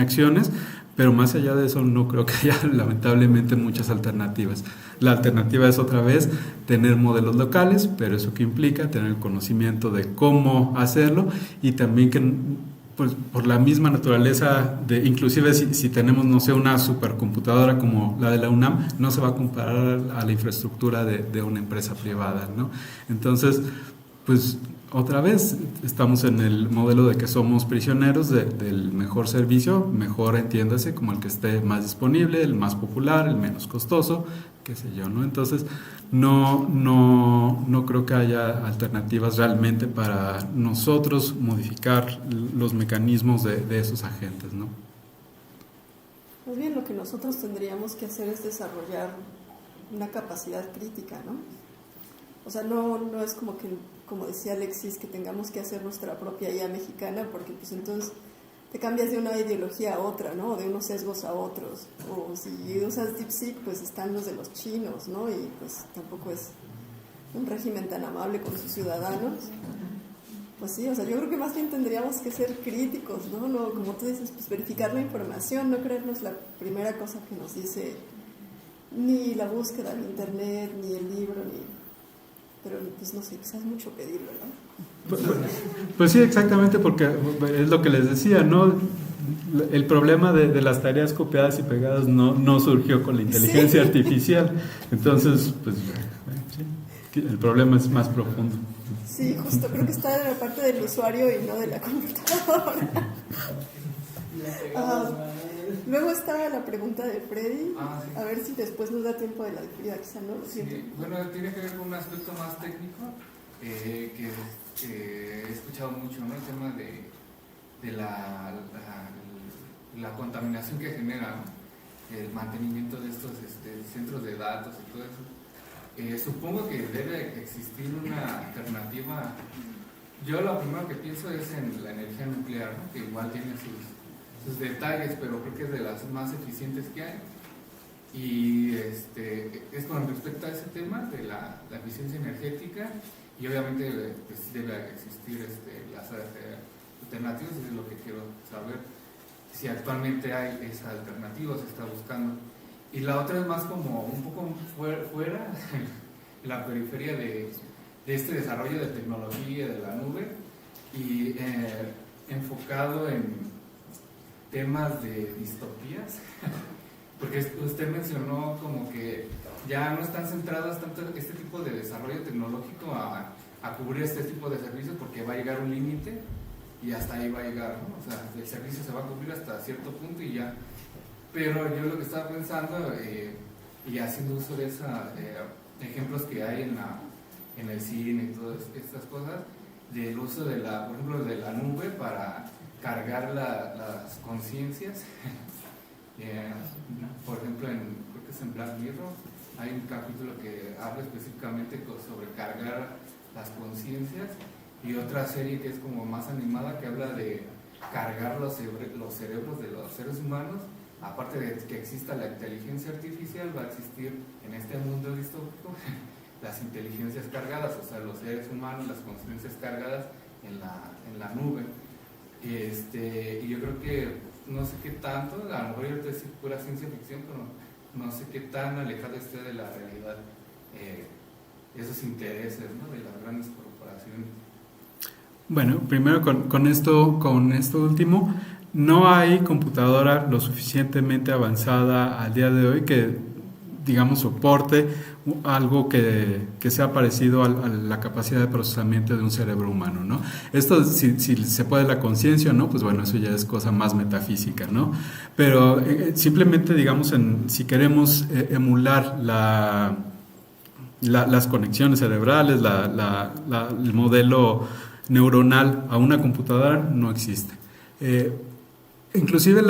acciones, pero más allá de eso no creo que haya lamentablemente muchas alternativas. La alternativa es otra vez tener modelos locales, pero eso que implica tener el conocimiento de cómo hacerlo y también que, pues, por la misma naturaleza inclusive si tenemos, no sé, una supercomputadora como la de la UNAM, no se va a comparar a la infraestructura de una empresa privada, ¿no? Entonces, pues otra vez estamos en el modelo de que somos prisioneros del mejor servicio, mejor entiéndase como el que esté más disponible, el más popular, el menos costoso, qué sé yo, ¿no? Entonces no creo que haya alternativas realmente para nosotros modificar los mecanismos de esos agentes, ¿no? Más bien lo que nosotros tendríamos que hacer es desarrollar una capacidad crítica, ¿no? O sea, no es como que, como decía Alexis, que tengamos que hacer nuestra propia IA mexicana, porque pues entonces te cambias de una ideología a otra, ¿no? De unos sesgos a otros. O si usas DeepSeek, pues están los de los chinos, ¿no? Y pues tampoco es un régimen tan amable con sus ciudadanos. Pues sí, o sea, yo creo que más bien tendríamos que ser críticos, ¿no? No, como tú dices, pues verificar la información, no creernos la primera cosa que nos dice ni la búsqueda en internet, ni el libro, pero pues no sé, quizás es mucho pedirlo, ¿no? Pues sí, exactamente, porque es lo que les decía, ¿no? El problema de las tareas copiadas y pegadas no surgió con la inteligencia artificial. Entonces, pues sí, el problema es más profundo. Sí, justo, creo que está en la parte del usuario y no de la computadora. Luego estaba la pregunta de Freddy, sí. A ver si después nos da tiempo de la de Frida, quizá no lo siento. Sí, bueno, tiene que ver con un aspecto más técnico que he escuchado mucho, ¿no? El tema de la contaminación que genera, ¿no? El mantenimiento de estos centros de datos y todo eso. Supongo que debe existir una alternativa. Yo lo primero que pienso es en la energía nuclear, ¿no? Que igual tiene sus detalles, pero creo que es de las más eficientes que hay. Y es con respecto a ese tema de la eficiencia energética, y obviamente pues, debe existir las alternativas, y es lo que quiero saber, si actualmente hay esa alternativa, se está buscando. Y la otra es más como un poco fuera, en la periferia de este desarrollo de tecnología de la nube, y enfocado en temas de distopías, porque usted mencionó como que ya no están centradas tanto este tipo de desarrollo tecnológico a cubrir este tipo de servicios, porque va a llegar un límite y hasta ahí va a llegar, ¿no? O sea, el servicio se va a cubrir hasta cierto punto y ya. Pero yo lo que estaba pensando, y haciendo uso de esos ejemplos que hay en el cine y todas estas cosas, del uso por ejemplo, de la nube para cargar las conciencias. Por ejemplo, creo que es en Black Mirror, hay un capítulo que habla específicamente sobre cargar las conciencias, y otra serie que es como más animada, que habla de cargar los cerebros de los seres humanos. Aparte de que exista la inteligencia artificial, va a existir en este mundo distópico las inteligencias cargadas, o sea, los seres humanos, las conciencias cargadas en la nube. Y yo creo que no sé qué tanto, a lo mejor yo te decir pura ciencia ficción, pero no sé qué tan alejado esté de la realidad esos intereses, ¿no?, de las grandes corporaciones. Bueno, primero con esto último, no hay computadora lo suficientemente avanzada al día de hoy que, digamos, soporte algo que sea parecido a la capacidad de procesamiento de un cerebro humano, ¿no? Esto, si se puede la conciencia o no, pues bueno, eso ya es cosa más metafísica, ¿no? Pero simplemente, digamos, si queremos emular las conexiones cerebrales, el modelo neuronal a una computadora, no existe. Inclusive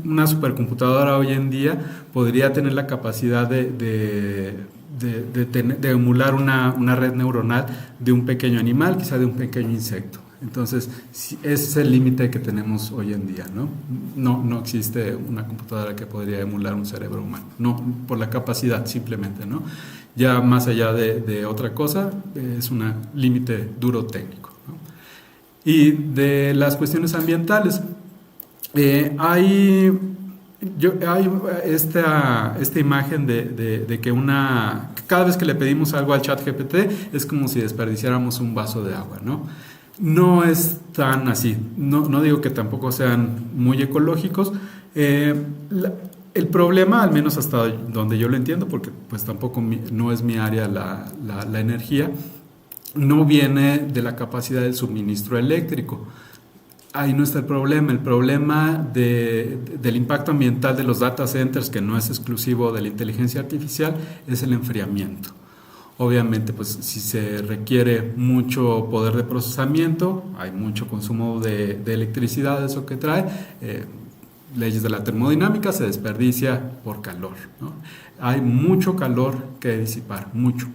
una supercomputadora hoy en día podría tener la capacidad de emular una red neuronal de un pequeño animal, quizá de un pequeño insecto. Entonces, ese es el límite que tenemos hoy en día, ¿no? No existe una computadora que podría emular un cerebro humano, no por la capacidad simplemente, ¿no? Ya más allá de otra cosa, es un límite duro técnico, ¿no? Y de las cuestiones ambientales, hay esta imagen de que cada vez que le pedimos algo al ChatGPT es como si desperdiciáramos un vaso de agua, ¿no? No es tan así, no digo que tampoco sean muy ecológicos. El problema, al menos hasta donde yo lo entiendo, porque pues tampoco no es mi área la energía, no viene de la capacidad del suministro eléctrico. Ahí no está el problema del impacto ambiental de los data centers, que no es exclusivo de la inteligencia artificial, es el enfriamiento. Obviamente, pues si se requiere mucho poder de procesamiento, hay mucho consumo de electricidad, eso que trae, leyes de la termodinámica, se desperdicia por calor, ¿no? Hay mucho calor que disipar, mucho.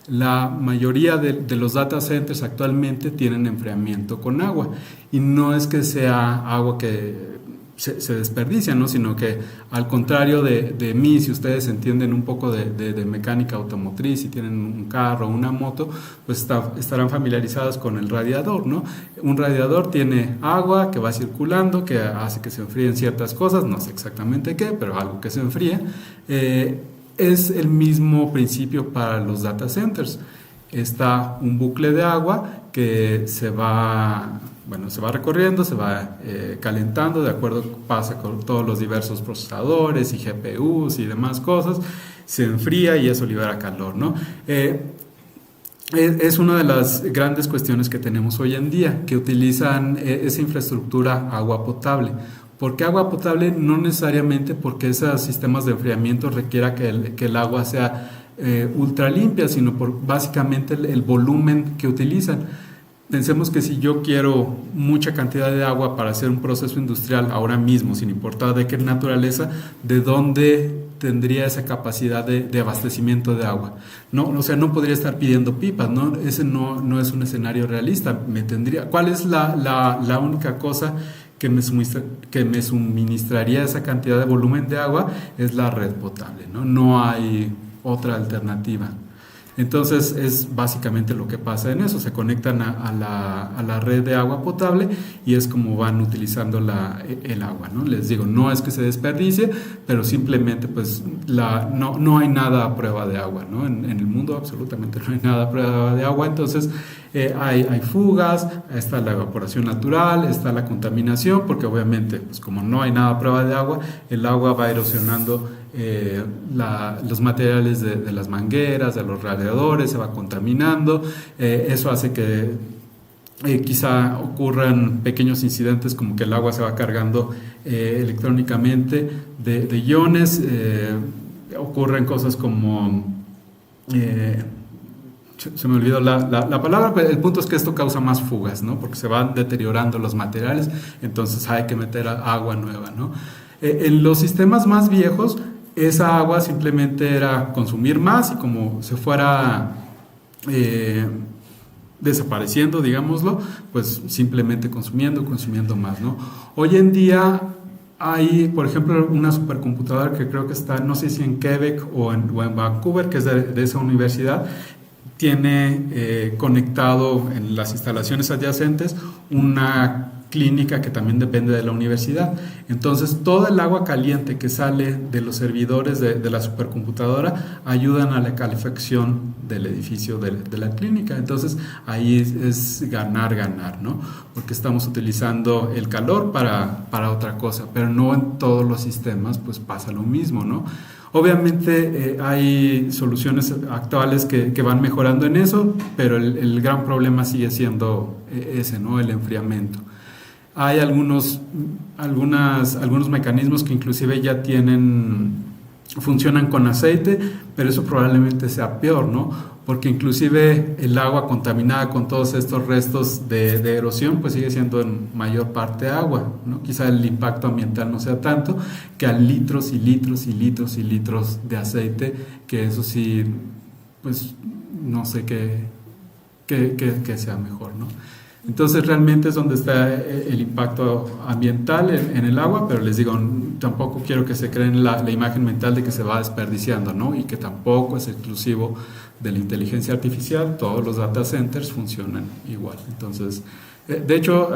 La mayoría de los data centers actualmente tienen enfriamiento con agua, y no es que sea agua que se desperdicia, ¿no?, sino que al contrario de mí, si ustedes entienden un poco de mecánica automotriz, si tienen un carro o una moto, pues estarán familiarizados con el radiador, ¿no? Un radiador tiene agua que va circulando, que hace que se enfríen ciertas cosas, no sé exactamente qué, pero algo que se enfría. Es el mismo principio para los data centers. Está un bucle de agua que se va recorriendo, se va calentando, de acuerdo, pasa con todos los diversos procesadores y GPUs y demás cosas, se enfría y eso libera calor, ¿no? Es una de las grandes cuestiones que tenemos hoy en día, que utilizan esa infraestructura agua potable. ¿Por qué agua potable? No necesariamente porque esos sistemas de enfriamiento requiera que el agua sea ultra limpia, sino por básicamente el volumen que utilizan. Pensemos que si yo quiero mucha cantidad de agua para hacer un proceso industrial ahora mismo, sin importar de qué naturaleza, ¿de dónde tendría esa capacidad de abastecimiento de agua? No, o sea, no podría estar pidiendo pipas, ¿no? Ese no es un escenario realista. ¿Cuál es la única cosa que me suministraría esa cantidad de volumen de agua? Es la red potable, ¿no? No hay otra alternativa. Entonces es básicamente lo que pasa en eso, se conectan a la red de agua potable y es como van utilizando el agua, ¿no? Les digo, no es que se desperdicie, pero simplemente pues no hay nada a prueba de agua, ¿no? En el mundo absolutamente no hay nada a prueba de agua, entonces hay fugas, está la evaporación natural, está la contaminación, porque obviamente pues como no hay nada a prueba de agua, el agua va erosionando los materiales de las mangueras, de los radiadores, se va contaminando, eso hace que quizá ocurran pequeños incidentes como que el agua se va cargando electrónicamente de iones, ocurren cosas como se me olvidó la palabra, pero el punto es que esto causa más fugas, ¿no? Porque se van deteriorando los materiales, entonces hay que meter agua nueva, ¿no? En los sistemas más viejos, esa agua simplemente era consumir más y como se fuera desapareciendo, digámoslo, pues simplemente consumiendo más, ¿no? Hoy en día hay, por ejemplo, una supercomputadora que creo que está, no sé si en Quebec o en Vancouver, que es de esa universidad, tiene conectado en las instalaciones adyacentes una clínica que también depende de la universidad. Entonces, todo el agua caliente que sale de los servidores de la supercomputadora ayudan a la calefacción del edificio de la clínica. Entonces, ahí es ganar, ¿no? Porque estamos utilizando el calor para otra cosa, pero no en todos los sistemas pues pasa lo mismo, ¿no? Obviamente hay soluciones actuales que van mejorando en eso, pero el gran problema sigue siendo ese, ¿no? El enfriamiento. Hay algunos mecanismos que inclusive ya funcionan con aceite, pero eso probablemente sea peor, ¿no? Porque inclusive el agua contaminada con todos estos restos de erosión, pues sigue siendo en mayor parte agua, ¿no? Quizá el impacto ambiental no sea tanto que a litros y litros y litros y litros de aceite, que eso sí, pues no sé qué sea mejor, ¿no? Entonces realmente es donde está el impacto ambiental en el agua, pero les digo, tampoco quiero que se creen la imagen mental de que se va desperdiciando, ¿no? Y que tampoco es exclusivo de la inteligencia artificial, todos los data centers funcionan igual. Entonces, de hecho,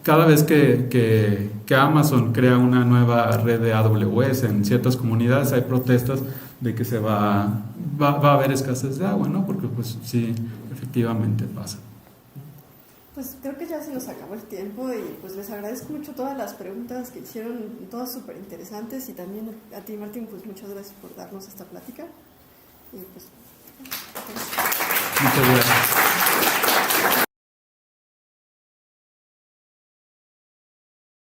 cada vez que Amazon crea una nueva red de AWS en ciertas comunidades, hay protestas de que va a haber escasez de agua, ¿no? Porque pues sí, efectivamente pasa. Pues creo que ya se nos acabó el tiempo y pues les agradezco mucho todas las preguntas que hicieron, todas súper interesantes, y también a ti, Martín, pues muchas gracias por darnos esta plática. Y pues, muchas gracias.